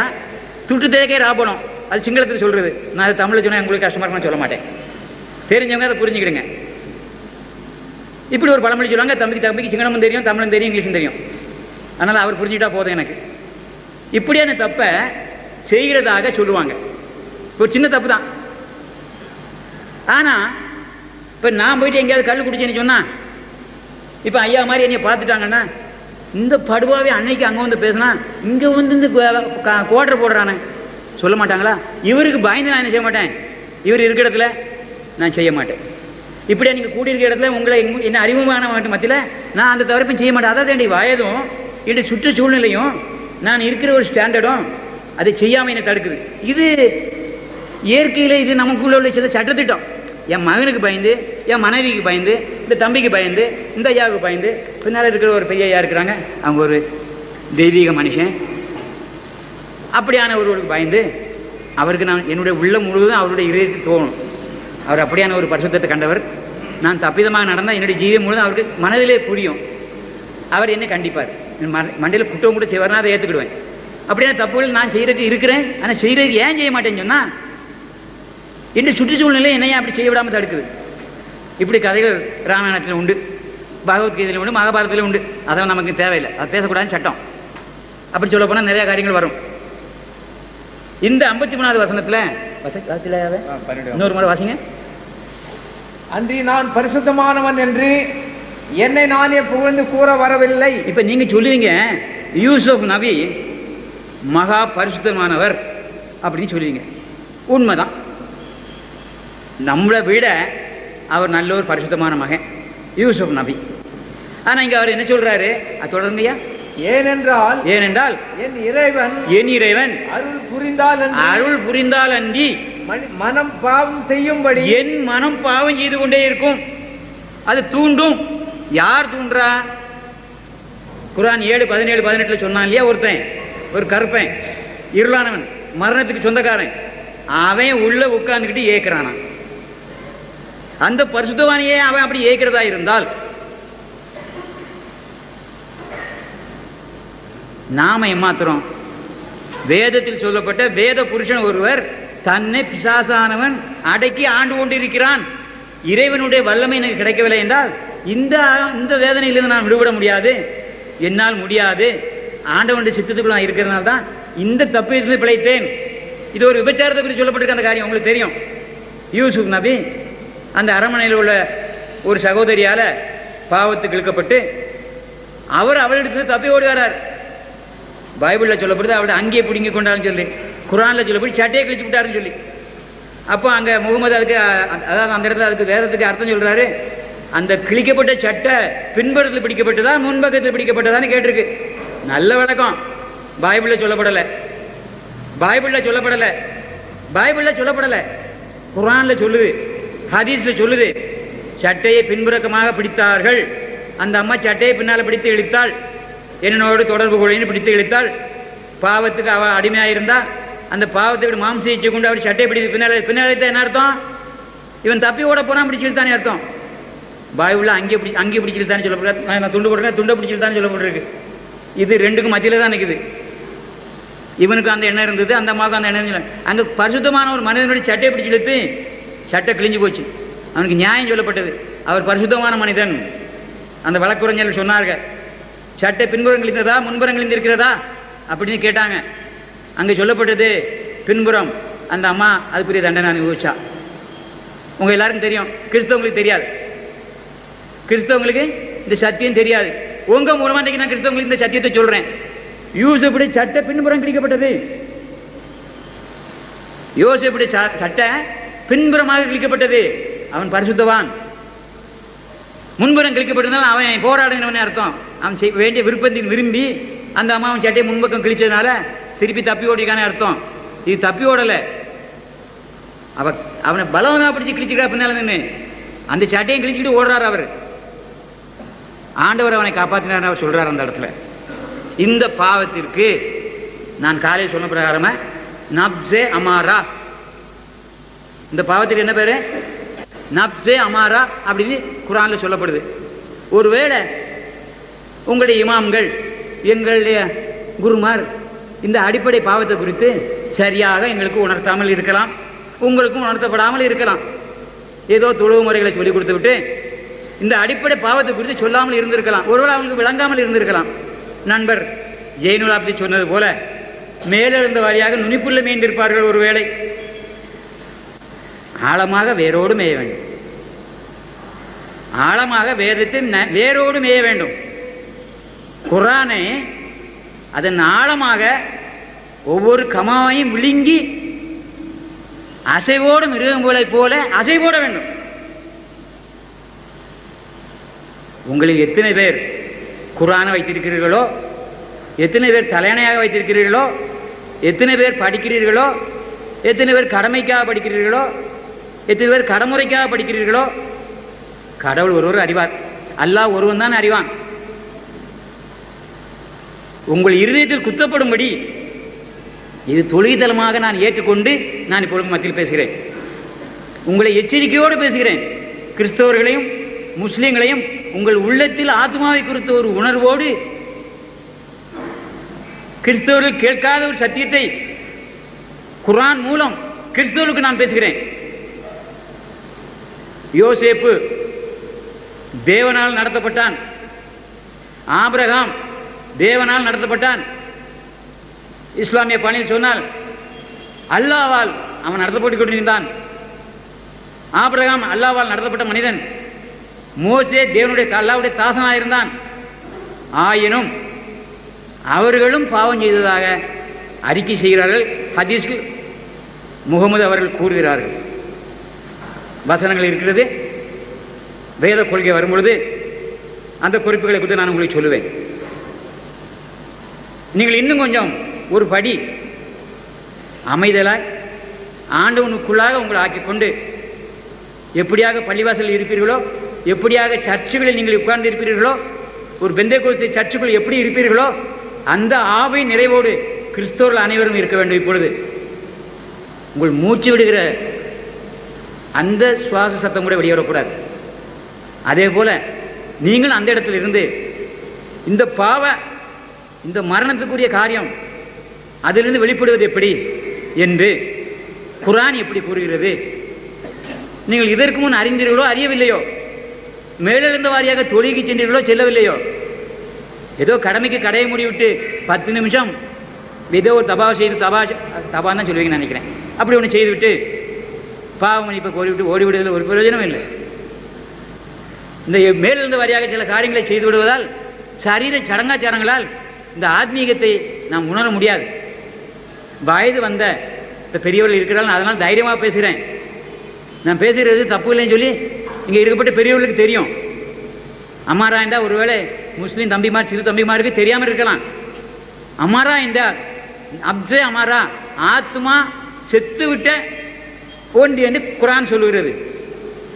துட்டு தேக்க ரா போனோம். அது சிங்களத்தில் சொல்கிறது. நான் அது தமிழில் சொன்னால் உங்களுக்கு கஷ்டமாக இருக்குன்னு சொல்ல மாட்டேன், தெரிஞ்சவங்க அதை புரிஞ்சுக்கிடுங்க. இப்படி ஒரு பழமொழி சொல்லுவாங்க, தம்பிக்கு சிங்களமும் தெரியும், தமிழும் தெரியும், இங்கிலீஷும் தெரியும், அதனால் அவர் புரிஞ்சுக்கிட்டா போதும் எனக்கு. இப்படியான தப்பை செய்கிறதாக சொல்லுவாங்க. ஒரு சின்ன தப்பு தான். ஆனால் இப்போ நான் போயிட்டு எங்கேயாவது கல் குடிச்சேன்னு சொன்னால், இப்போ ஐயா மாதிரி என்னைய பார்த்துட்டாங்கன்னா, இந்த படுவாவே அன்னைக்கு அங்கே வந்து பேசினா இங்கே வந்து இந்த கோட்டரை போடுறானே சொல்ல மாட்டாங்களா? இவருக்கு பயந்து நான் என்ன செய்ய மாட்டேன், இவர் இருக்கிற இடத்துல நான் செய்ய மாட்டேன். இப்படியா நீங்கள் கூடியிருக்கிற இடத்துல உங்களை என்ன அறிமுகமான மத்தியில் நான் அந்த தவிர்ப்பையும் செய்ய மாட்டேன். அதாவது என்னுடைய வயதும் என்னுடைய சுற்றுச்சூழ்நிலையும் நான் இருக்கிற ஒரு ஸ்டாண்டர்டும் அதை செய்யாமல் என்னை தடுக்குது. இது இயற்கையில் இது நமக்குள்ள உள்ள சில சட்டத்திட்டம். என் மகனுக்கு பயந்து, என் மனைவிக்கு பயந்து, இந்த தம்பிக்கு பயந்து, இந்த ஐயாவுக்கு பயந்து, பின்னால் இருக்கிற ஒரு பெரிய ஐயா இருக்கிறாங்க, அவங்க ஒரு தெய்வீக மனுஷன், அப்படியான ஒருவருக்கு பயந்து அவருக்கு நான் என்னுடைய உள்ளம் முழுவதும் அவருடைய இதயத்தில் தோணும், அவர் அப்படியான ஒரு பரிசுத்தத்தை கண்டவர், நான் தப்பிதமாக நடந்தால் என்னுடைய ஜீவியம் முழுவதும் அவருக்கு மனதிலே புரியும், அவர் என்னை கண்டிப்பார், மண்டையில் குற்றம் கூட செய்வார்னா அதை ஏற்றுக்கிடுவேன். அப்படியான தப்புகள் நான் செய்கிறதுக்கு இருக்கிறேன். ஆனால் செய்கிறதுக்கு ஏன் செய்ய மாட்டேன்னு சொன்னால், இந்த சுற்றுச்சூழ்நிலை என்னையா அப்படி செய்ய விடாமல் தடுக்குது. இப்படி கதைகள் ராமாயணத்தில் உண்டு, பகவத்கீதையில் உண்டு, மகாபாரதத்தில் உண்டு. அதை நமக்கு தேவையில்லை, அது பேசக்கூடாதுன்னு சட்டம். அப்படி சொல்ல போனால் நிறையா காரியங்கள் வரும். இந்த 53வது வசனத்தில் இன்னொரு முறை வாசிங்க. அன்றி நான் பரிசுத்தமானவன் என்று என்னை நானே புகழ்ந்து கூற வரவில்லை. இப்ப நீங்க சொல்லுவீங்க யூசுப் நபி மகா பரிசுத்தமானவர் அப்படின்னு சொல்லுவீங்க. உண்மைதான், நம்மளை விட அவர் நல்ல ஒரு பரிசுத்தமான மகன் யூசுப் நபி. ஆனா இங்க அவர் என்ன சொல்றாரு, அது தொடர்ந்துயா, ஏனென்றால் என் இறைவன் அருள் புரிந்தால் அன்றி மனம் பாவம் செய்யும்படி என் மனம் பாவம் செய்து கொண்டே இருக்கும். அது தூண்டும். யார் தூண்டுறா? குர்ஆன் 7:17-18 சொன்னான் இல்லையா, ஒருத்தன் ஒரு கருப்பன், இருளானவன், மரணத்துக்கு சொந்தக்காரன், அவன் உள்ள உட்கார்ந்துக்கிட்டு ஏற்கிறானான். அந்த பரிசுத்தவானியே அவன் அப்படி ஏற்கிறதா இருந்தால் நாம ஏமாத்துறோம். வேதத்தில் சொல்லப்பட்ட வேத புருஷன் ஒருவர் தன்னை பிசாசானவன் அடக்கி ஆண்டு கொண்டிருக்கிறான், இறைவனுடைய வல்லமை எனக்கு கிடைக்கவில்லை என்றால் இந்த வேதனையிலிருந்து நான் விடுபட முடியாது, என்னால் முடியாது, ஆண்டவனுடைய சித்தத்துக்குள்ள நான் இருக்கிறதுனால தான் இந்த தப்பு பிழைத்தேன். இது ஒரு விபச்சாரத்தை குறித்து சொல்லப்பட்டிருக்க அந்த காரியம் உங்களுக்கு தெரியும். யூசுப் நபி அந்த அரண்மனையில் உள்ள ஒரு சகோதரியால பாவத்துக்கு இழுக்கப்பட்டு அவளிடத்துல தப்பி ஓடுகிறார். பைபிளில் சொல்லப்படுது அவளை அங்கேயே பிடுங்கி கொண்டாருன்னு சொல்லி, குரானில் சொல்லப்படி சட்டையை கிழிச்சு விட்டாருன்னு சொல்லி. அப்போ அங்கே முகமது அதுக்கு, அதாவது அந்த இடத்துல அதுக்கு வேதத்துக்கு அர்த்தம் சொல்கிறாரு, அந்த கிழிக்கப்பட்ட சட்டை பின்புறத்தில் பிடிக்கப்பட்டதா முன்பக்கத்தில் பிடிக்கப்பட்டதான்னு கேட்டிருக்கு. நல்ல விளக்கம். பைபிளில் சொல்லப்படலை, பைபிளில் சொல்லப்படலை, பைபிளில் சொல்லப்படலை, குரானில் சொல்லுது, ஹதீஸில் சொல்லுது. சட்டையை பின்புறக்கமாக பிடித்தார்கள். அந்த அம்மா சட்டையை பின்னால் பிடித்து இழுத்தாள், என்னோடு தொடர்பு கொள்ளைன்னு பிடித்து இழுத்தாள். பாவத்துக்கு அவள் அடிமையாக இருந்தா அந்த பாவத்துக்கு மாம்ச இச்சை கொண்டு அவர் சட்டையை பிடித்து பின்னால் என்ன அர்த்தம்? இவன் தப்பி ஓட போனால் பிடிச்சிருத்தானே அர்த்தம். பைபிளில் அங்கே பிடிச்சிருத்தானே சொல்லப்படுறது, நான் துண்டு போடுறேன், துண்டை பிடிச்சிருத்தானே சொல்லப்பட்டிருக்கு. இது ரெண்டுக்கும் மத்தியில் தான் நிற்குது. இவனுக்கு அந்த எண்ணம் இருந்தது, அந்த அம்மாவுக்கு அந்த எண்ணம் இல்லை. அங்கே பரிசுத்தமான ஒரு மனிதனுடைய சட்டையை பிடிச்சி இழுத்து சட்டை கிழிஞ்சு போச்சு. அவனுக்கு நியாயம் சொல்லப்பட்டது, அவர் பரிசுத்தமான மனிதன். அந்த வழக்குரைஞர்கள் சொன்னார்கள், சட்டை பின்புறம் கிழிந்ததா முன்புறம் கிழிந்திருக்கிறதா அப்படின்னு கேட்டாங்க. அங்கே சொல்லப்பட்டது பின்புறம். அந்த அம்மா அதுக்குரிய தண்டனை அனுபவிச்சா. உங்கள் எல்லாருக்கும் தெரியும், கிறிஸ்தவங்களுக்கு தெரியாது. கிறிஸ்தவங்களுக்கு இந்த சத்தியம் தெரியாது. உங்கள் மூலமாக இன்றைக்கி நான் கிறிஸ்தவங்களுக்கு இந்த சத்தியத்தை சொல்கிறேன். யூசுப்புடைய சட்டை பின்புறம் கிழிக்கப்பட்டது. யோசேப்புடைய சட்டை பின்புறமாக கிழிக்கப்பட்டது. அவன் பரிசுத்தவான். முன்புறம் கிழிக்கப்பட்டதுனால அவன் போராடுகிறவனே அர்த்தம். அவன் வேண்டிய விருப்பத்தின் விரும்பி அந்த அம்மா அவன் சட்டையை முன்பக்கம் கிழிச்சதுனால திருப்பி தப்பி ஓடிக்கானே அர்த்தம். இது தப்பி ஓடலை, அவனை பலவனா பிடிச்சி கிழிச்சுக்கா பின்னால நின்று அந்த சட்டையும் கிழிச்சுக்கிட்டு ஓடுறாரு. அவர் ஆண்டவர் அவனை காப்பாற்றினார் அவர் சொல்றார் அந்த இடத்துல. இந்த பாவத்திற்கு நான் காலையில் சொன்ன பிரகாரமா நப்சே அமாரா, இந்த பாவத்துக்கு என்ன பேரு? நப்சே அமாரா அப்படின்னு குரான்ல சொல்லப்படுது. ஒருவேளை உங்களுடைய இமாம்கள், எங்களுடைய குருமார் இந்த அடிப்படை பாவத்தை குறித்து சரியாக எங்களுக்கு உணர்த்தாமல் இருக்கலாம், உங்களுக்கும் உணர்த்தப்படாமல் இருக்கலாம். ஏதோ தொழுவு முறைகளை சொல்லிக் கொடுத்து விட்டு இந்த அடிப்படை பாவத்தை குறித்து சொல்லாமல் இருந்திருக்கலாம். ஒருவேளை அவங்களுக்கு விளங்காமல் இருந்திருக்கலாம். நண்பர் ஜெயினுலாப்தி சொன்னது போல மேலெழுந்த வாரியாக நுனிப்புள்ள மேய்ந்திருப்பார்கள். ஒருவேளை ஆழமாக வேரோடு மேய வேண்டும், ஆழமாக வேதத்தை வேரோடு மேய வேண்டும். குர்ஆனை அதன் ஆழமாக ஒவ்வொரு கமாவையும் விழுங்கி அசைவோடு மிருகங்களை போல அசைவோட வேண்டும். உங்களில் எத்தனை பேர் குர்ஆனை வைத்திருக்கிறீர்களோ, எத்தனை பேர் தலையணையாக வைத்திருக்கிறீர்களோ, எத்தனை பேர் படிக்கிறீர்களோ, எத்தனை பேர் கடமைக்காக படிக்கிறீர்களோ, எத்தனை பேர் கடமுறைக்காக படிக்கிறீர்களோ, கடவுள் ஒருவர் அறிவார். அல்லாஹ் ஒருவன் தான் அறிவான். உங்கள் இருதயத்தில் குத்தப்படும்படி இது தொழில்தலமாக நான் ஏற்றுக்கொண்டு நான் இப்பொழுது மத்தியில் பேசுகிறேன். உங்களை எச்சரிக்கையோடு பேசுகிறேன். கிறிஸ்தவர்களையும் முஸ்லிம்களையும் உங்கள் உள்ளத்தில் ஆத்மாவை குறித்த ஒரு உணர்வோடு, கிறிஸ்தவர்கள் கேட்காத ஒரு சத்தியத்தை குர்ஆன் மூலம் கிறிஸ்தவர்களுக்கு நான் பேசுகிறேன். யோசேப்பு தேவனால் நடத்தப்பட்டான், ஆபிரகாம் தேவனால் நடத்தப்பட்டான். இஸ்லாமிய பணியில் சொன்னால் அல்லாஹ்வால் அவன் நடத்தப்பட்டு கொண்டிருந்தான். ஆபிரகாம் அல்லாஹ்வால் நடத்தப்பட்ட மனிதன். மோசே தேவனுடைய அல்லாஹ்வுடைய தாசனாக இருந்தான். ஆயினும் அவர்களும் பாவம் செய்ததாக அறிக்கை செய்கிறார்கள். ஹதீஸில் முகமது அவர்கள் கூறுகிறார்கள். வசனங்கள் இருக்கிறது. வேத கொள்கை வரும்பொழுது அந்த குறிப்புகளை குறித்து நான் உங்களுக்கு சொல்லுவேன். நீங்கள் இன்னும் கொஞ்சம் ஒரு படி அமைதலாய் ஆண்டவனுக்குள்ளாக உங்களை ஆக்கிக்கொண்டு எப்படியாக பள்ளிவாசலில் இருப்பீர்களோ, எப்படியாக சர்ச்சுகளில் நீங்கள் உட்கார்ந்து இருப்பீர்களோ, ஒரு பெந்தேகோஸ்தே சர்ச்சுக்குள் எப்படி இருப்பீர்களோ அந்த ஆவை நிறைவோடு கிறிஸ்தவர்கள் அனைவரும் இருக்க வேண்டும். இப்பொழுது உங்கள் மூச்சு விடுகிற அந்த சுவாச சத்தம் கூட வெளியே வரக்கூடாது. அதே போல நீங்கள் அந்த இடத்துல இருந்து இந்த இந்த மரணத்துக்குரிய காரியம் அதிலிருந்து வெளிப்படுவது எப்படி என்று குர்ஆன் எப்படி கூறுகிறது? நீங்கள் இதற்கு முன் அறிந்தீர்களோ அறியவில்லையோ, மேலெழுந்த வாரியாக தொழுகி சென்றீர்களோ செல்லவில்லையோ, ஏதோ கடமைக்கு கடையை மூடிவிட்டு 10 நிமிஷம் ஏதோ ஒரு தபாவை செய்து தபான்னு தான் சொல்லுவீங்கன்னு நினைக்கிறேன். அப்படி ஒன்று செய்துவிட்டு பாவ மன்னிப்பை கோரிவிட்டு ஓடிவிடுவதில் ஒரு பிரயோஜனம் இல்லை. இந்த மேலிருந்த வாரியாக சில காரியங்களை செய்து விடுவதால், சரீர சடங்காச்சாரங்களால் இந்த ஆத்மீகத்தை நாம் உணர முடியாது. வயது வந்த இந்த பெரியவர்கள் இருக்கிறார்கள், அதனால் தைரியமாக பேசுகிறேன். நான் பேசுகிறது தப்பு இல்லைன்னு சொல்லி இங்கே இருக்கப்பட்ட பெரியவர்களுக்கு தெரியும். அமாரா என்றால் ஒருவேளை முஸ்லீம் தம்பிமார் சிறு தம்பிமாருக்கு தெரியாமல் இருக்கலாம். அமாரா என்றால் அப்சே அமாரா, ஆத்மா செத்து விட்ட ஒன்று என்று குர்ஆன் சொல்லுகிறது.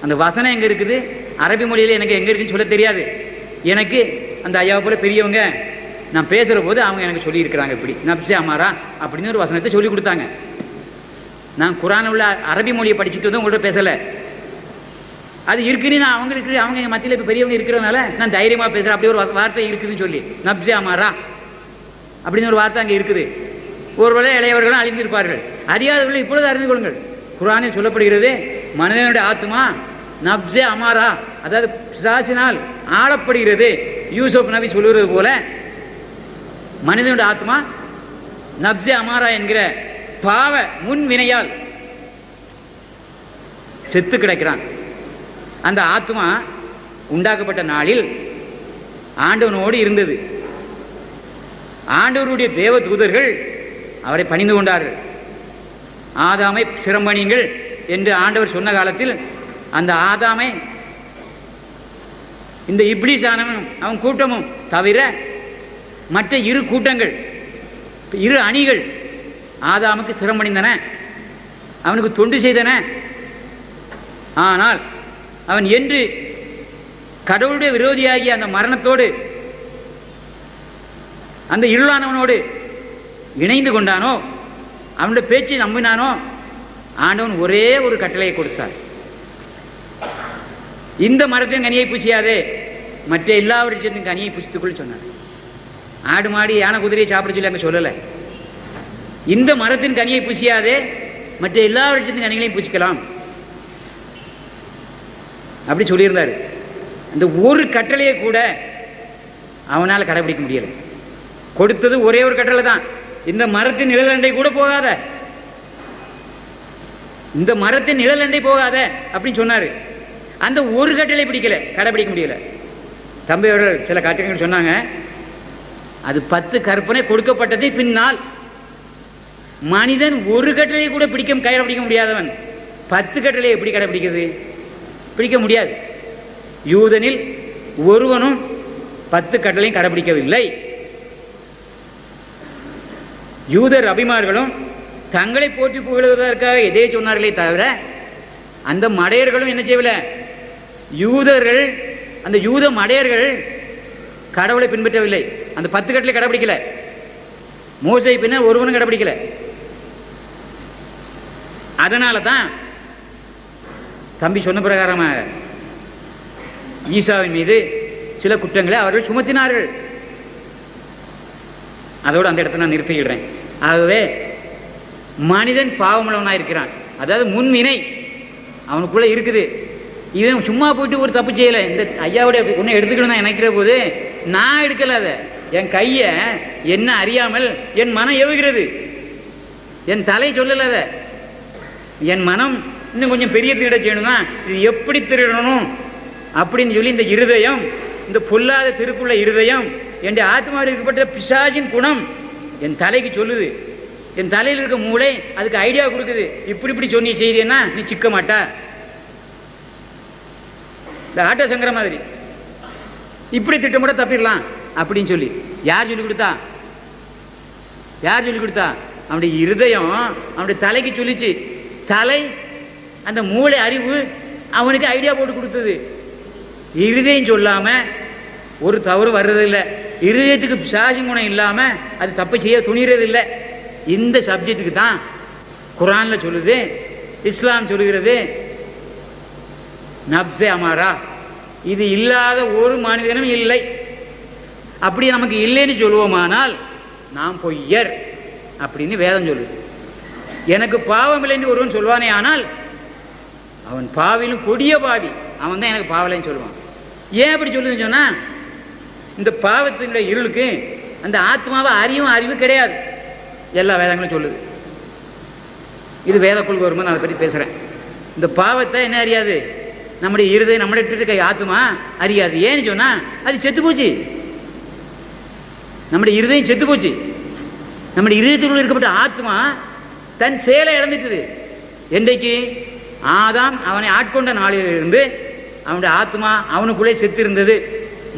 அந்த வசனம் எங்கே இருக்குது? அரபி மொழியில் எனக்கு எங்கே இருக்குன்னு சொல்ல தெரியாது. எனக்கு அந்த ஐயாவை போல பெரியவங்க நான் பேசுகிற போது அவங்க எனக்கு சொல்லியிருக்கிறாங்க, இப்படி நப்சே அமாரா அப்படின்னு ஒரு வசனத்தை சொல்லி கொடுத்தாங்க. நான் குர்ஆனில் உள்ள அரபி மொழியை படிச்சுட்டு வந்து உங்கள்கிட்ட பேசலை. அது இருக்குன்னு நான் அவங்க எங்கள் மத்தியில் இப்போ பெரியவங்க இருக்கிறதுனால நான் தைரியமாக பேசுகிறேன். அப்படி ஒரு வார்த்தை இருக்குதுன்னு சொல்லி நப்சே அமாரா அப்படின்னு ஒரு வார்த்தை அங்கே இருக்குது. ஒருவேளை இளையவர்களும் அழிந்திருப்பார்கள், அறியாதவர்கள் இப்பொழுது அறிந்து கொள்ளுங்கள். குர்ஆனில் சொல்லப்படுகிறது, மனிதனுடைய ஆத்மா நப்சே அமாரா, அதாவது பிசாசினால் ஆளப்படுகிறது. யூசுப் நபி சொல்லுவது போல மனிதனுடைய ஆத்மா நப்சே அமாரா என்கிற பாவ முன் வினையால் செத்து கிடக்கிறான். அந்த ஆத்மா உண்டாக்கப்பட்ட நாளில் ஆண்டவனோடு இருந்தது. ஆண்டவருடைய தேவ தூதர்கள் அவரை பணிந்து கொண்டார்கள். ஆதாமை சிரமணியுங்கள் என்று ஆண்டவர் சொன்ன காலத்தில் அந்த ஆதாமை இந்த இப்லீஸானவன் அவன் கூட்டமும் தவிர மற்ற இரு கூட்டங்கள், இரு அணிகள் ஆதாமுக்கு சிரமணிந்தன, அவனுக்கு தொண்டு செய்தன. ஆனால் அவன் என்று கடவுளுடைய விரோதியாகிய அந்த மரணத்தோடு அந்த இருளானவனோடு இணைந்து கொண்டானோ, அவனுடைய பேச்சை நம்பினானோ, ஆண்டவன் ஒரே ஒரு கட்டளையை கொடுத்தார். இந்த மரத்தின் கனியை பூசியாதே, மற்ற எல்லா விருட்சத்தின் கனியை பூசித்துக்குள் சொன்னார். ஆடு மாடி யானை குதிரையை சாப்பிட சொல்லி அங்கே சொல்லலை. இந்த மரத்தின் கனியை பூசியாதே, மற்ற எல்லா விருட்சத்தின் கனிகளையும் பூசிக்கலாம் அப்படி சொல்லியிருந்தார். அந்த ஒரு கட்டளையை கூட அவனால் கடைபிடிக்க முடியலை. கொடுத்தது ஒரே ஒரு கட்டளை தான், இந்த மரத்தின் நிழலண்டை கூட போகாத, இந்த மரத்தின் நிழலண்டை போகாத அப்படின்னு சொன்னார். அந்த ஒரு கட்டளை கடைபிடிக்க முடியல. தம்பி அவர்கள் சில கட்டளைகள் சொன்னாங்க, அது 10 கற்பனை கொடுக்கப்பட்டதை பின்னால் மனிதன் ஒரு கட்டளையை கூட கடைபிடிக்க முடியாதவன் 10 கட்டளை எப்படி கடைபிடிக்கிறது? பிடிக்க முடியாது. யூதனில் ஒருவனும் 10 கட்டளையும் கடைபிடிக்கவில்லை. யூதர் அபிமார்களும் தங்களை போற்றி புகழுவதற்காக எதை சொன்னார்களே தவிர அந்த மடையர்களும் என்ன செய்யவில்லை. யூதர்கள், அந்த யூத மடையர்கள் கடவுளை பின்பற்றவில்லை. அந்த 10 கட்டளை கடைபிடிக்கல. மோசை பின்ன ஒருவனும் கடைபிடிக்கல. அதனால தான் தம்பி சொன்ன பிரகாரமாக ஈசாவின் மீது சில குற்றங்களை அவர்கள் சுமத்தினார்கள். அதோடு அந்த இடத்தை நான் நிறுத்திடுறேன். ஆகவே மனிதன் பாவமுள்ளவனாக இருக்கிறான். அதாவது முன்வினை அவனுக்குள்ள இருக்குது. இவன் சும்மா போயிட்டு ஒரு தப்பு செய்யலை. இந்த ஐயாவுடைய ஒன்று எடுத்துக்கணும் நான் நினைக்கிற போது நான் எடுக்கல. அதை என் கையை என்ன அறியாமல் என் மனம் ஏவுகிறது. என் தலை சொல்லலை. அதை என் மனம் இன்னும் கொஞ்சம் பெரிய திருட செய்யணும்னா இது எப்படி திருடணும் அப்படின்னு சொல்லி இந்த இருதயம், இந்த பொல்லாத திருக்குள்ள இருதயம், என் ஆத்மாவில் இருக்கப்பட்ட பிசாசின் குணம் என் தலைக்கு சொல்லுது. என் தலையில் இருக்க மூளை அதுக்கு ஐடியா கொடுக்குது. இப்படி சொன்னி செய்தியன்னா நீ சிக்க மாட்டா. இந்த ஆட்டோ சங்கர மாதிரி இப்படி திட்டமிட தப்பிடலாம் அப்படின்னு சொல்லி யார் சொல்லி கொடுத்தா? அவனுடைய இருதயம் அவனுடைய தலைக்கு சொல்லிச்சு. தலை அந்த மூளை அறிவு அவனுக்கு ஐடியா போட்டு கொடுத்தது. இருதயம் சொல்லாம ஒரு தவறு வர்றதில்லை. இருதயத்துக்கு பிசாசின் குணம் இல்லாம அது தப்பு செய்ய துணிறது இல்லை. இந்த சப்ஜெக்டுக்கு தான் குரான்ல சொல்லுது, இஸ்லாம் சொல்லுகிறது நப்சே அமாரா, இது இல்லாத ஒரு மனிதனும் இல்லை. அப்படி நமக்கு இல்லைன்னு சொல்லுவோமானால் நாம் பொய்யர் அப்படின்னு வேதம் சொல்லுது. எனக்கு பாவம் இல்லைன்னு ஒருவன் சொல்வானே ஆனால் அவன் பாவிலும் கொடிய பாவி, அவன் தான் எனக்கு பாவலைன்னு சொல்லுவான். ஏன் அப்படி சொல்லுதுன்னு சொன்னா, இந்த பாவத்தினுடைய இருளுக்கு அந்த ஆத்மாவை அறிவு கிடையாது, எல்லா வேதங்களும் சொல்லுது. இது வேத கொள்கை வரும்போது நான் அதை பற்றி பேசுகிறேன். இந்த பாவத்தை என்ன அறியாது, நம்முடைய இருதயம் நம்முடைய இருக்க ஆத்மா அறியாது. ஏன்னு சொன்னா அது செத்து போச்சு, நம்முடைய இருதயம் செத்து போச்சு. நம்முடைய இருதயத்துக்குள்ள இருக்கப்பட்ட ஆத்மா தன் செயலை இழந்துட்டுது. என்றைக்கு ஆதாம் அவனை ஆட்கொண்ட நாளிலிருந்து அவனுடைய ஆத்மா அவனுக்குள்ளே செத்து இருந்தது.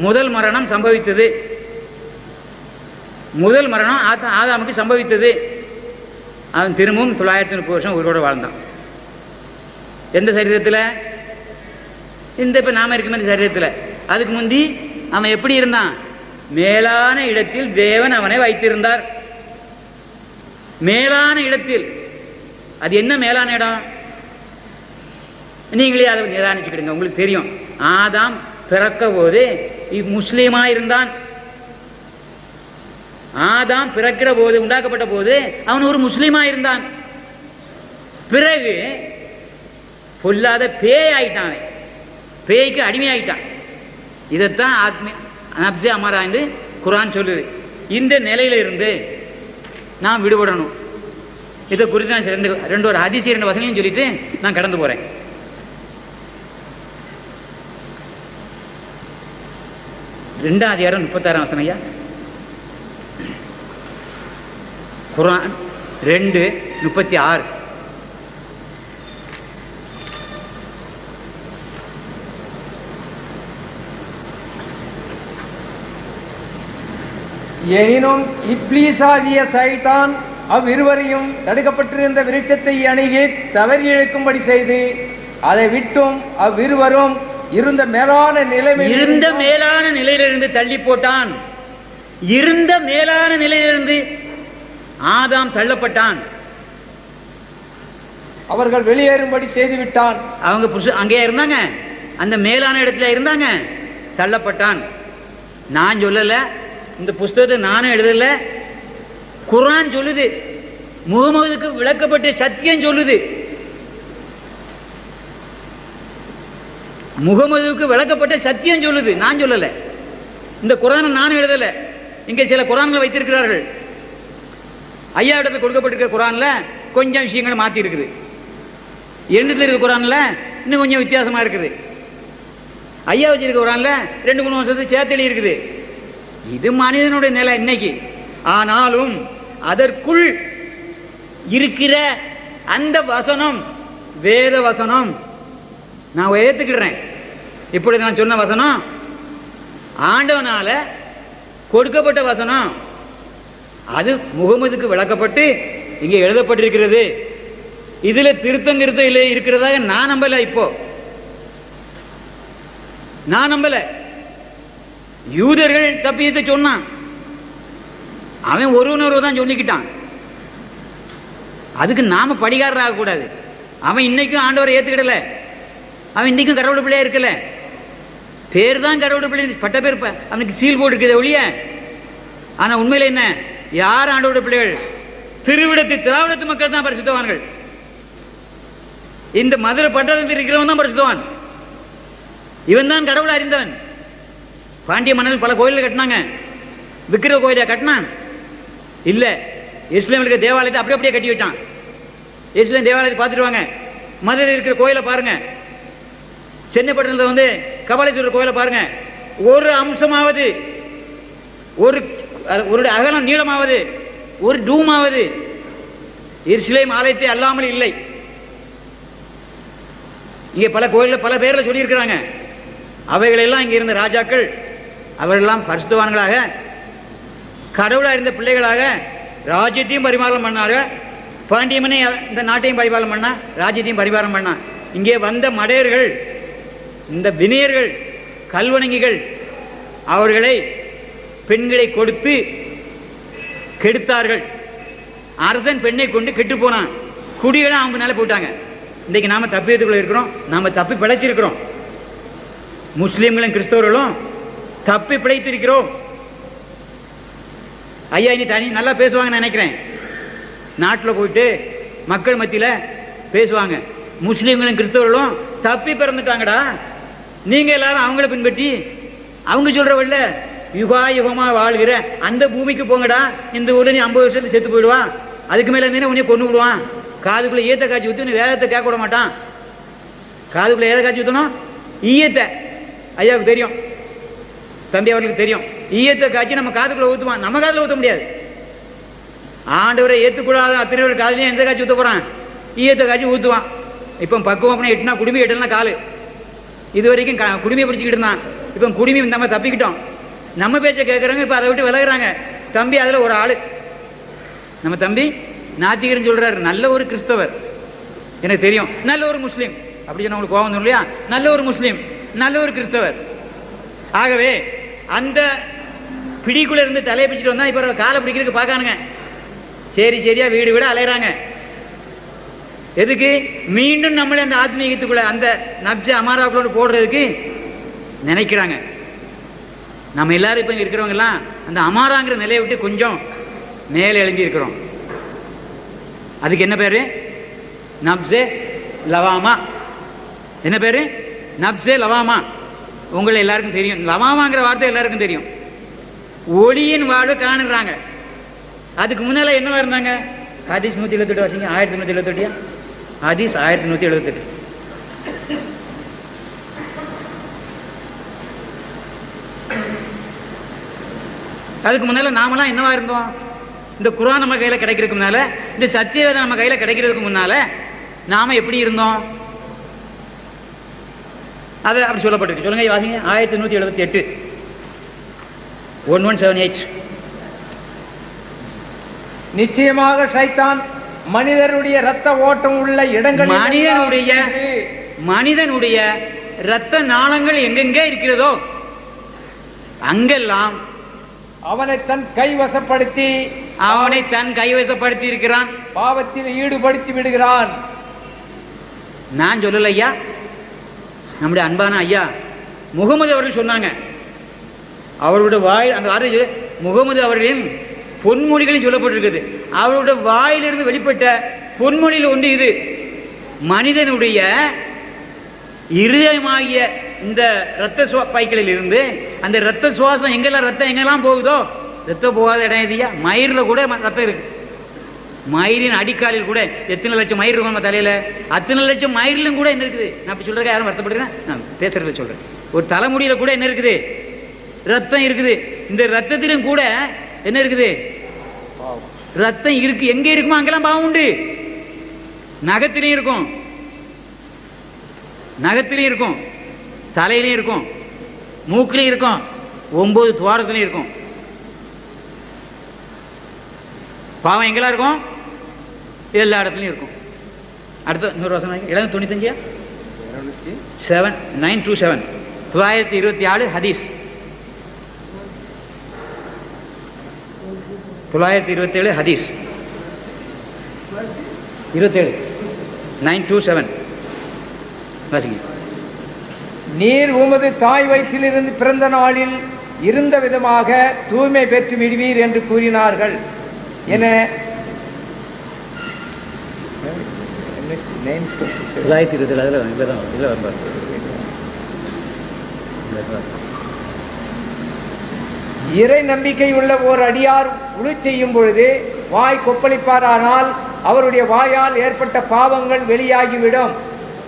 முதல் மரணம் சம்பவித்தது, முதல் மரணம் ஆதாமுக்கு சம்பவித்தது. அவன் திரும்பவும் 930 வருஷம் உயிரோடு வாழ்ந்தான். எந்த சரீரத்தில்? இந்த இப்போ நாம இருக்கிற இந்த சரீரத்தில். அதுக்கு முந்தி அவன் எப்படி இருந்தான்? மேலான இடத்தில் தேவன் அவனை வைத்திருந்தார். மேலான இடத்தில். அது என்ன மேலான இடம்? நீங்களே அதை நிதானிச்சுக்கிடுங்க, உங்களுக்கு தெரியும். ஆதாம் பிறக்க போது முஸ்லீமா இருந்தான். ஆதாம் பிறக்கிற போது, உண்டாக்கப்பட்ட போது அவன் ஒரு முஸ்லீமா இருந்தான். பிறகு பொல்லாத பேய் ஆயிட்டான், பேய்க்கு அடிமையாயிட்டான். இதைத்தான் நப்சே அமாரா என்று குர்ஆன் சொல்லுது. இந்த நிலையிலிருந்து நான் விடுபடணும். இதை குறித்து நான் ரெண்டு ஒரு ஹதீஸ் 2 வசனையும் சொல்லிட்டு நான் கடந்து போறேன். ரெண்டாம் அதிகாரம் 36 வசனம் ஐயா. குர்ஆன் 2:36. எனினும் இப்லீசாகிய சைத்தான் அவ்விருவரையும் தடுக்கப்பட்டிருந்த விருட்சத்தை அணுகி தவறி இழுக்கும்படி செய்து அதை விட்டும் அவ்விருவரும் இருந்த மேலான நிலையிலிருந்து தள்ளி போட்டான். இருந்த மேலான நிலையிலிருந்து ஆதாம் தள்ளப்பட்டான். அவர்கள் வெளியேறும்படி செய்து விட்டான். அவங்க அங்கே இருந்தாங்க, அந்த மேலான இடத்துல இருந்தாங்க, தள்ளப்பட்டான். நான் சொல்லல, இந்த புஸ்தகத்தை நானும் எழுதல, குர்ஆன் சொல்லுது. முகமதுக்கு விளக்கப்பட்ட சத்தியம் சொல்லுது. முகமதுக்கு விளக்கப்பட்ட சத்தியம் சொல்லுது, நான் சொல்லல. இந்த குர்ஆனை நானும் எழுதல. இங்கே சில குர்ஆன்களை வைத்திருக்கிறார்கள். ஐயா இடத்துல கொடுக்கப்பட்டிருக்கிற குர்ஆன்ல கொஞ்சம் விஷயங்கள் மாற்றி இருக்குது. எண்ணத்தில் இருக்கிற குர்ஆன்ல இன்னும் கொஞ்சம் வித்தியாசமா இருக்குது. ஐயா வச்சிருக்க குர்ஆன்ல 2-3 வருஷத்துக்கு சேர்த்தெளி இருக்குது. இது மனிதனுடைய நிலை இன்னைக்கு. ஆனாலும் அதற்குள் இருக்கிற அந்த வசனம் வேத வசனம் நான் ஏற்றுக்கிறேன். இப்படி நான் சொன்ன வசனம் ஆண்டவனால கொடுக்கப்பட்ட வசனம். அது முகமதுக்கு விளக்கப்பட்டு இங்கே எழுதப்பட்டிருக்கிறது. இதுல திருத்தம் இல்லை இருக்கிறதாக நான் நம்பல. இப்போ நான் நம்பல. யூதர்கள் தப்பியத்தை சொன்னான், அவன் ஒருவனொருவர் தான் சொல்லிக்கிட்டான். அதுக்கு நாம படிகாரர் ஆகக்கூடாது. அவன் இன்னைக்கும் ஆண்டவரை ஏத்துக்கிடல, அவன் இன்னைக்கும் கடவுள் பிள்ளையா இருக்கல. பேர் தான் கடவுள் பிள்ளை, பட்ட பேர் அவனுக்கு சீல் போட்டு இருக்குது ஒழிய. ஆனா உண்மையில என்ன, யார் ஆண்டவருடைய பிள்ளைகள்? திராவிடத்து மக்கள் தான் பரிசுத்தவான்கள். இந்த மதுரை பட்டணத்தில் இருக்கிறவன் தான் பரிசுத்தவான். இவன் தான் கடவுளை அறிந்தவன். பாண்டிய மன்னர்கள் பல கோயில்கள் கட்டினாங்க. விக்கிர கோயிலை கட்டினான் இல்ல, இஸ்லாமிய தேவாலயத்தை அப்படியே கட்டி வச்சான். இஸ்லாம் தேவாலயத்தை பார்த்துட்டு வாங்க, மதுரை இருக்கிற கோயிலை பாருங்க, சென்னை பட்டணத்தில் வந்து கபாலீஸ்வரர் கோயிலை பாருங்க. ஒரு அம்சமாவது, ஒரு அகலம் நீளமாவது, ஒரு டூமாவது இஸ்லாம் ஆலயத்தை அல்லாமல் இல்லை. இங்கே பல கோயில்ல பல பேர்ல சொல்லி இருக்கிறாங்க. அவைகளெல்லாம் இங்க இருந்த ராஜாக்கள் அவர்களெல்லாம் பரிசுத்தவான்களாக, கடவுளா இருந்த பிள்ளைகளாக ராஜ்யத்தையும் பரிபாலனம் பண்ணார்கள். பாண்டியமனே இந்த நாட்டையும் பரிபாலனம் பண்ணா, ராஜ்யத்தையும் பரிபாலனம் பண்ணா. இங்கே வந்த மடையர்கள், இந்த வினயர்கள், கல்வணங்கிகள் அவர்களை பெண்களை கொடுத்து கெடுத்தார்கள். அரசன் பெண்ணை கொண்டு கெட்டு போனான். குடிகளை அவங்க மேலே போட்டாங்க. இன்றைக்கு நாம தப்பியத்துக்குள்ள இருக்கிறோம், நாம தப்பி பிழைச்சிருக்கிறோம். முஸ்லீம்களும் கிறிஸ்தவர்களும் தப்பி பிழைத்திருக்கிறோம். ஐயா இனி தனி நல்லா பேசுவாங்கன்னு நினைக்கிறேன். நாட்டில் போயிட்டு மக்கள் மத்தியில் பேசுவாங்க, முஸ்லீம்களும் கிறிஸ்தவர்களும் தப்பி பிறந்துட்டாங்கடா, நீங்க எல்லாரும் அவங்கள பின்பற்றி அவங்க சொல்ற வழியில யுகா யுகமா வாழ்கிற அந்த பூமிக்கு போங்கடா. இந்த ஊர்ல நீ 50 வருஷத்துல செத்து போயிடுவான், அதுக்கு மேல இருந்தீங்கன்னா உன்னைய கொண்டு விடுவான். காதுக்குள்ள ஈயத்தை காய்ச்சி ஊற்றி வேதத்தை கேட்க விட மாட்டான். காதுக்குள்ள ஏதை காய்ச்சி ஊற்றணும்? ஈயத்தை. ஐயாவுக்கு தெரியும், தம்பி அவர்களுக்கு தெரியும். ஈயத்தை காய்ச்சி நம்ம காதுக்குள்ள ஊற்றுவான், நம்ம காதுல ஊற்ற முடியாது. ஆண்டவரை ஏற்றுக்கூடாத அத்தனை பேர் காதுலையும் எந்த காய்ச்சி ஊற்ற போறான்? ஈயத்தை காய்ச்சி ஊற்றுவான். இப்போ பக்குவம் எட்டுனா குடுமி, எட்டலாம் காலு. இது வரைக்கும் குடுமையை பிடிச்சிக்கிட்டு இருந்தான். இப்போ குடுமி நம்ம தப்பிக்கிட்டோம். நம்ம பேச்சை கேட்குறாங்க, இப்போ அதை விட்டு விலகுறாங்க. தம்பி அதில் ஒரு ஆளு, நம்ம தம்பி நாத்திகரன் சொல்றாரு, நல்ல ஒரு கிறிஸ்தவர் எனக்கு தெரியும், நல்ல ஒரு முஸ்லீம். அப்படி சொன்ன உங்களுக்கு கோபம் இல்லையா? நல்ல ஒரு முஸ்லீம், நல்ல ஒரு கிறிஸ்தவர். ஆகவே அந்த பிடிக்குள்ள இருந்து தலையை பிடிச்சிட்டு வந்தா இப்போ காலை பிடிக்கிறதுக்கு பார்க்கானுங்க. சரி சரியா வீடு வீட அலையிறாங்க. எதுக்கு? மீண்டும் நம்மளே அந்த ஆத்மீகத்துக்குள்ள அந்த நப்ஜ அமாராக்களோடு போடுறதுக்கு நினைக்கிறாங்க. நம்ம எல்லாரும் இப்போ இருக்கிறவங்க எல்லாம் அந்த அமாராங்கிற நிலையை விட்டு கொஞ்சம் மேலே எழும்பி இருக்கிறோம். அதுக்கு என்ன பேரு? நப்ஜே லவாமா. என்ன பேரு? நப்ஜே லவாமா. உங்களை எல்லாருக்கும் தெரியும். லவாமாங்கிற வார்த்தை எல்லாருக்கும் தெரியும். ஒளியின் வாழ்வு காணுறாங்க. அதுக்கு முன்னால என்னவா இருந்தாங்க? ஹதீஸ் 178 வாசிங்க. 1178. ஹதீஸ் 1178. அதுக்கு முன்னால நாமெல்லாம் என்னவா இருந்தோம்? இந்த குர்ஆன் நம்ம கையில கிடைக்கிறதுக்கு முன்னால, இந்த சத்தியவேதம் நம்ம கையில கிடைக்கிறதுக்கு முன்னால நாம எப்படி இருந்தோம்? அது அப்படி சொல்லப்பட்டிருக்கு. சொல்லுங்க வாசிங்க. 1178. 1178. நிச்சயமாக ஷைத்தான் மனிதனுடைய இரத்த ஓட்டம் உள்ள இடங்களில் மனிதனுடைய இரத்த நாளங்கள் எங்கெங்கே இருக்கிறதோ அங்கெல்லாம் அவனை தன் கைவசப்படுத்தி இருக்கிறான், பாவத்தில் ஈடுபடுத்தி விடுகிறான். நான் சொல்லல ஐயா, நம்முடைய அன்பான ஐயா முகமது அவர்கள் சொன்னாங்க. அவருடைய வாய் அந்த வார்த்தை முகமது அவர்களின் பொன்மொழிகளில் சொல்லப்பட்டிருக்குது. அவருடைய வாயிலிருந்து வெளிப்பட்ட பொன்மொழியில் ஒன்று இது. மனிதனுடைய இருதயமாகிய இந்த இரத்த பைகளில் இருந்து அந்த இரத்த சுவாசம் எங்கெல்லாம் ரத்தம் எங்கெல்லாம் போகுதோ, ரத்தம் போகாத இடம் எதியா? மயிரில் கூட ரத்தம் இருக்கு. மயிரின் அடிக்காலில் கூட எத்தனை லட்சம் மயிர் இருக்கும் நம்ம தலையில, அத்தனை லட்சம் மயிரிலும் கூட என்ன இருக்குது? நான் இப்ப சொல்றேன், யாரும் வருத்தப்படுறேன், நான் பேசுறதுல சொல்றேன். ஒரு தலைமுடியில கூட என்ன இருக்குது? ரத்தம் இருக்குது. இந்த ரத்தத்திலும் கூட என்ன இருக்குது? ரத்தம் இருக்கு. எங்க இருக்குமோ அங்கெல்லாம் பாவம் உண்டு. நகத்திலையும் இருக்கும், நகத்திலையும் இருக்கும், தலையிலையும் இருக்கும், மூக்கிலையும் இருக்கும், 9 துவாரத்திலையும் இருக்கும். பாவம் எங்கெல்லாம் இருக்கும்? எல்லா இடத்துலையும் இருக்கும். அடுத்த இன்னொரு வசனம் 795 927 927 ஹதீஸ் 927 ஹதீஸ் 27 927 வாசிங்க. நீர் உமது தாய் வயிற்றிலிருந்து பிறந்த நாளில் இருந்த விதமாக தூய்மை பெற்று விடுவீர் என்று கூறினார்கள் என 927 இறை நம்பிக்கை உள்ள ஓர் அடியார் உழு செய்யும் பொழுது வாய் கொப்பளிப்பாரானால் அவருடைய வாயால் ஏற்பட்ட பாவங்கள் வெளியாகிவிடும்.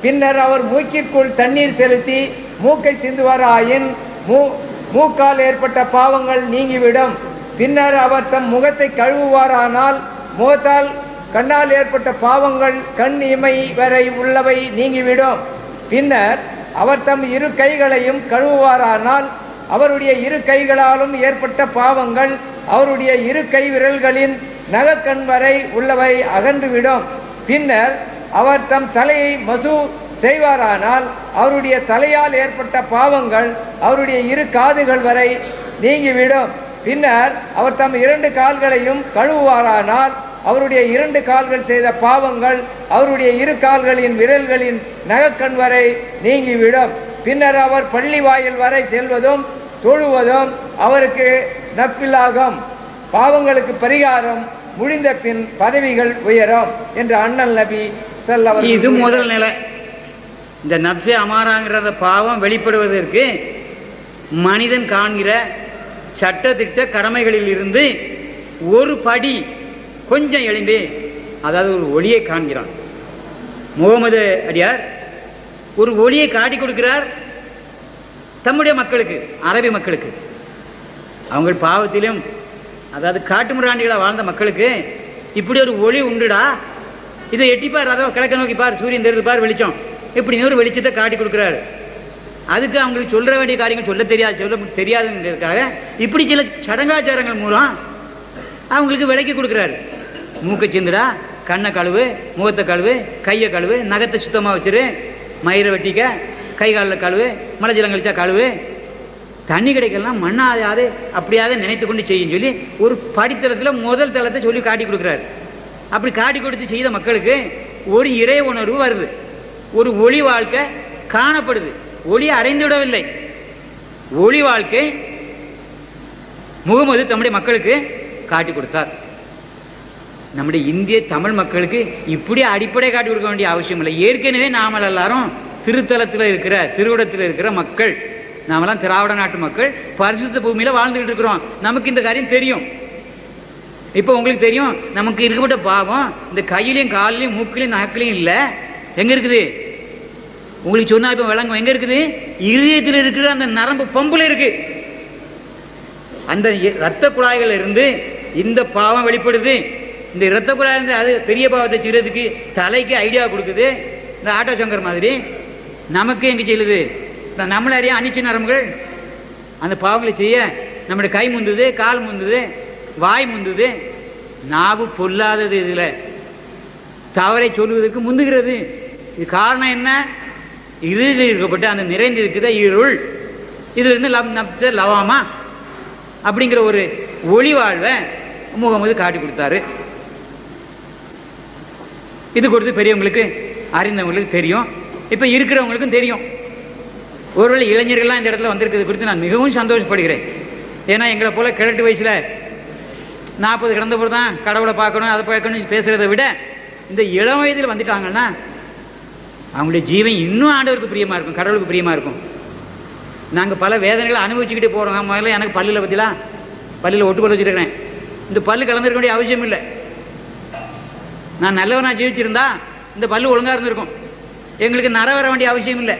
பின்னர் அவர் மூக்கிற்குள் தண்ணீர் செலுத்தி மூக்கை சிந்துவாராயின் மூக்கால் ஏற்பட்ட பாவங்கள் நீங்கிவிடும். பின்னர் அவர் தம் முகத்தை கழுவுவாரானால் முகத்தால் கண்ணால் ஏற்பட்ட பாவங்கள் கண் இமை வரை உள்ளவை நீங்கிவிடும். பின்னர் அவர் தம் இரு கைகளையும் கழுவுவாரானால் அவருடைய இரு கைகளாலும் ஏற்பட்ட பாவங்கள் அவருடைய இரு கை விரல்களின் நகக்கண் வரை உள்ளவை அகன்றுவிடும். பின்னர் அவர் தம் தலையை மசு செய்வாரானால் அவருடைய தலையால் ஏற்பட்ட பாவங்கள் அவருடைய இரு காதுகள் வரை நீங்கிவிடும். பின்னர் அவர் தம் 2 கால்களையும் கழுவுவாரானால் அவருடைய 2 கால்கள் செய்த பாவங்கள் அவருடைய 2 கால்களின் விரல்களின் நகக்கண் வரை நீங்கிவிடும். பின்னர் அவர் பள்ளி வாயில் வரை செல்வதும் தொழுவதும் அவருக்கு நப்பிலாகும். பாவங்களுக்கு பரிகாரம் முடிந்த பின் பதவிகள் உயரும் என்று அண்ணல் நபி ஸல்லல்லாஹு அலைஹி வஸல்லம். இது முதல் நிலை. இந்த நப்சே அமாராங்கிறத பாவம் வெளிப்படுவதற்கு மனிதன் காண்கிற சட்டத்திட்ட கடமைகளில் இருந்து ஒரு படி கொஞ்சம் எழுந்து, அதாவது ஒரு ஒளியை காண்கிறான். முகமது அடியார் ஒரு ஒளியை காட்டி கொடுக்கிறார் தம்முடைய மக்களுக்கு, அரபி மக்களுக்கு. அவங்க பாவத்திலும், அதாவது காட்டு மிராண்டிகளாக வாழ்ந்த மக்களுக்கு இப்படி ஒரு ஒளி உண்டுடா, இதை எட்டிப்பார், அதை கிழக்க நோக்கி பார், சூரியன் தெரிந்து பார், வெளிச்சம், இப்படி ஒரு வெளிச்சத்தை காட்டி கொடுக்குறாரு. அதுக்கு அவங்களுக்கு சொல்ல வேண்டிய காரியங்கள் சொல்ல தெரியாதுங்கிறதுக்காக இப்படி சில சடங்காச்சாரங்கள் மூலம் அவங்களுக்கு விலைக்கு கொடுக்குறாரு. மூக்கை சிந்துடா, கண்ணை கழுவு, முகத்தை கழுவு, கையை கழுவு, நகத்தை சுத்தமாக வச்சிரு, மயிரை வெட்டிக்க, கை காலில் கழுவு, மலை ஜலம் கழிச்சா கழுவு, தண்ணி கிடைக்கலாம் மண்ணாதையாது அப்படியாக நினைத்து கொண்டு செய்யும் சொல்லி ஒரு படித்தளத்தில் முதல் தளத்தை சொல்லி காட்டி கொடுக்குறாரு. அப்படி காட்டி கொடுத்து செய்த மக்களுக்கு ஒரு இறை உணர்வு வருது, ஒரு ஒளி வாழ்க்கை காணப்படுது. ஒளியை அடைந்து விடவில்லை, ஒளி வாழ்க்கை முகமது தம்முடைய மக்களுக்கு காட்டி கொடுத்தார். நம்முடைய இந்திய தமிழ் மக்களுக்கு இப்படி அடிப்படை காட்டி கொடுக்க வேண்டிய அவசியம் இல்லை. ஏற்கனவே நாமல் எல்லாரும் திருத்தலத்தில் இருக்கிற, திருவிடத்தில் இருக்கிற மக்கள், நாமெல்லாம் திராவிட நாட்டு மக்கள், பரிசுத்த பூமியில் வாழ்ந்துகிட்டு இருக்கிறோம். நமக்கு இந்த காரியம் தெரியும். இப்போ உங்களுக்கு தெரியும், நமக்கு இருக்கப்பட்ட பாவம் இந்த கையிலையும் காலிலையும் மூக்கிலையும் நகக்கிலையும் இல்லை. எங்கே இருக்குது உங்களுக்கு சொன்னா இப்போ விளங்கும். எங்கே இருக்குது? இதயத்தில் இருக்கிற அந்த நரம்பு பம்புல இருக்கு. அந்த இரத்த குழாய்கள் இருந்து இந்த பாவம் வெளிப்படுது. இந்த இரத்த குழாய் இருந்து அது பெரிய பாவத்தை செய்யறதுக்கு தலைக்கு ஐடியா கொடுக்குது. இந்த ஆட்டோ சங்கர் மாதிரி நமக்கு எங்கே செய்யுது? நம்மள அறிய அனிச்ச நரம்புகள் அந்த பாவங்களை செய்ய நம்முடைய கை முந்துது, கால் முந்துது, வாய் முந்துது, நாவு பொல்லாதது. இதில் தவறை சொல்வதற்கு முந்துகிறது. இது காரணம் என்ன? இருளில் இருக்கப்பட்டு அந்த நிறைந்து இருக்கிற இருள், இதிலிருந்து நப்ச லவாமா அப்படிங்கிற ஒரு ஒளி வாழ்வை முகமது காட்டி கொடுத்தாரு. இது கொடுத்து பெரியவங்களுக்கு, அறிந்தவங்களுக்கு தெரியும், இப்போ இருக்கிறவங்களுக்கும் தெரியும். ஒருவேளை இளைஞர்கள்லாம் இந்த இடத்துல வந்திருக்கிறது குறித்து நான் மிகவும் சந்தோஷப்படுகிறேன். ஏன்னா எங்களை போல கிழட்டு வயசில் 40 கடந்த போது தான் கடவுளை பார்க்கணும், அதை பார்க்கணும் பேசுகிறத விட இந்த இளம் வயதில் வந்துட்டாங்கன்னா அவங்களுடைய ஜீவன் இன்னும் ஆண்டவருக்கு பிரியமாக இருக்கும், கடவுளுக்கு பிரியமாக இருக்கும். நாங்கள் பல வேதனைகளை அனுபவிச்சுக்கிட்டே போகிறோம். முதல்ல எனக்கு பல்லில் பற்றிலாம், பல்லில் ஒட்டுப்பல் வச்சுருக்கிறேன். இந்த பல்லு கலந்துருக்க வேண்டிய அவசியம் இல்லை. நான் நல்லவனாக ஜீவிச்சிருந்தா இந்த பல்லு ஒழுங்காக இருந்திருக்கும். எங்களுக்கு நர வர வேண்டிய அவசியம் இல்லை.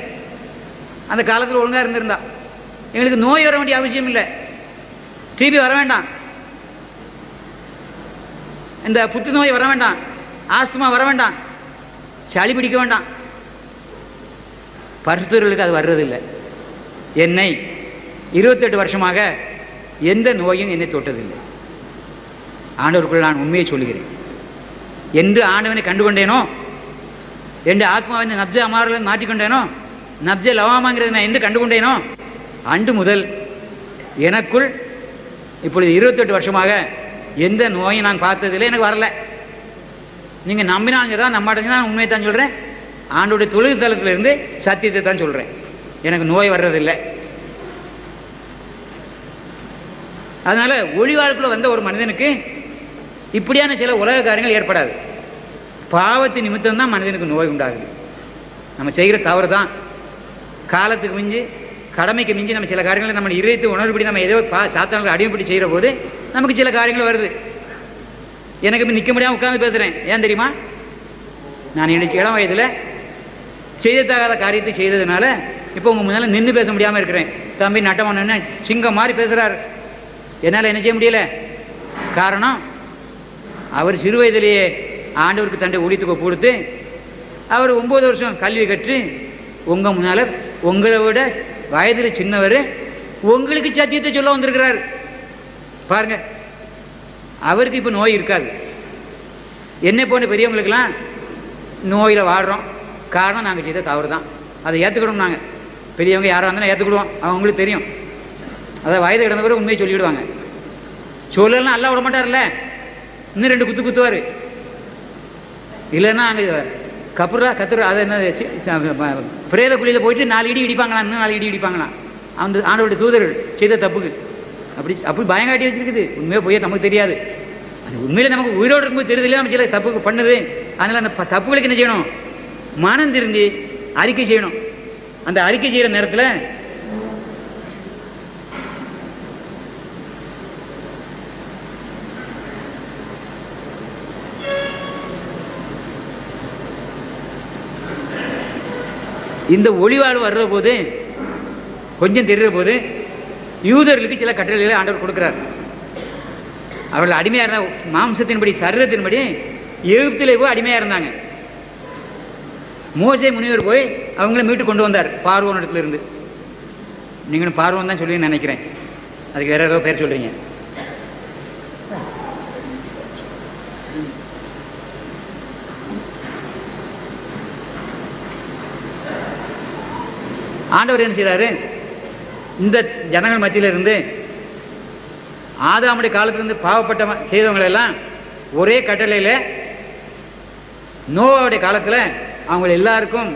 அந்த காலத்தில் ஒழுங்காக இருந்திருந்தா எங்களுக்கு நோய் வர வேண்டிய அவசியம் இல்லை. டிபி வர வேண்டாம், இந்த புற்றுநோய் வர வேண்டாம், ஆஸ்துமா வர வேண்டாம், சளி பிடிக்க வேண்டாம். பரிசுத்தவர்களுக்கு அது வர்றதில்லை. என்னை 28 வருஷமாக எந்த நோயும் என்னை தொட்டதில்லை. ஆண்டவருக்குள் நான் உண்மையை சொல்லுகிறேன். என்று ஆண்டவனை கண்டுகொண்டேனோ, என் ஆத்மாவை இந்த நப்ஜ அமாரில் மாற்றிக்கொண்டேனோ, நப்ஜ லவாமாங்கிறத நான் எந்த கண்டுகொண்டேனோ அன்று முதல் எனக்குள் இப்பொழுது 28 வருஷமாக எந்த நோயும் நான் பார்த்ததில்லை, எனக்கு வரல. நீங்கள் நம்பினாங்க தான், நம்பாட்டங்க தான், உண்மையை தான் சொல்கிறேன். ஆண்டோடைய தொழில் தளத்திலிருந்து சத்தியத்தை தான் சொல்கிறேன். எனக்கு நோய் வர்றதில்லை. அதனால் ஒளி வாழ்க்கையில் வந்த ஒரு மனிதனுக்கு இப்படியான சில உலக காரியங்கள் ஏற்படாது. பாவத்தின் நிமித்தம் தான் மனிதனுக்கு நோய் உண்டாகுது. நம்ம செய்கிற தவறு தான். காலத்துக்கு மிஞ்சி, கடமைக்கு மிஞ்சி நம்ம சில காரியங்களை நம்ம இதயத்தை உணர்வுபடி நம்ம ஏதோ சாத்தான்கள் அடிமைப்படி செய்கிற போது நமக்கு சில காரியங்கள் வருது. எனக்கு இப்போ நிற்க முடியாமல் உட்காந்து பேசுகிறேன். ஏன் தெரியுமா? நான் எனக்கு இளம் வயதில் செய்யத்தகாத காரியத்தை செய்ததுனால இப்போ உங்கள் முன்னால் நின்று பேச முடியாமல் இருக்கிறேன். தம்பி நட்டமான சிங்கம் மாதிரி பேசுகிறார், என்னால் என்ன செய்ய முடியல. காரணம், அவர் சிறு வயதிலேயே ஆண்டவருக்கு தண்டை ஊழியத்துக்கு கொடுத்து அவர் 9 வருஷம் கல்வி கற்று உங்கள் முன்னால் உங்களை விட வயதில் சின்னவர் உங்களுக்கு சத்தியத்தை சொல்ல வந்திருக்கிறார். பாருங்க, அவருக்கு இப்போ நோய் இருக்காது. என்னை போன்ற பெரியவங்களுக்கெல்லாம் நோயில் வாடுறோம். காரணம் நாங்கள் செய்த தவறு தான். அதை ஏற்றுக்கிடும். நாங்கள் பெரியவங்க யாராக இருந்தாலும் ஏற்றுக்கிடுவோம். அவங்களுக்கு தெரியும். அதை வயது கிடந்த பிறகு உண்மையை சொல்லிவிடுவாங்க. சொல்லலாம் அல்ல விட மாட்டார்ல. இன்னும் 2 குத்து குத்துவார். இல்லைன்னா அங்கே கத்துறா அதை என்ன பிரேத குழியில் போயிட்டு 4 இடி இடிப்பாங்களாம், இன்னும் 4 இடி இடிப்பாங்களாம் அந்த ஆண்டவருடைய தூதர்கள் செய்த தப்புக்கு. அப்படி பயங்காட்டி வச்சிருக்குது. உண்மையாக போய் நமக்கு தெரியாது. அது உண்மையில நமக்கு உயிரோடு இருக்கும்போது தெரியுது நம்ம சில தப்புக்கு பண்ணுது. அதனால் அந்த தப்புகளுக்கு என்ன செய்யணும்? மனம் திருந்தி அறிக்கை செய்யணும். அந்த அறிக்கை செய்கிற நேரத்தில் இந்த ஒளிவாழ்வு வர்ற போது கொஞ்சம் தெரிகிற போது யூதர்களுக்கு சில கட்டளைகளை ஆண்டவர் கொடுக்கிறார். அவர்கள் அடிமையாக இருந்தால் மாம்சத்தின்படி சரீரத்தின்படி எகிப்திலே போய் அடிமையாக இருந்தாங்க. மோசே முனிவர் போய் அவங்கள மீட்டு கொண்டு வந்தார் பார்வோன் இடத்துல இருந்து. நீங்களும் பார்வோன் தான் சொல்லி நினைக்கிறேன், அதுக்கு வேற ஏதோ பேர் சொல்றீங்க. ஆண்டவர் என்ன செய்கிறாரு? இந்த ஜனங்கள் மத்தியில் இருந்து ஆதாமுடைய காலத்திலிருந்து பாவப்பட்ட செய்தவங்களெல்லாம் ஒரே கட்டளையில் நோவாவுடைய காலத்தில் அவங்க எல்லாரும்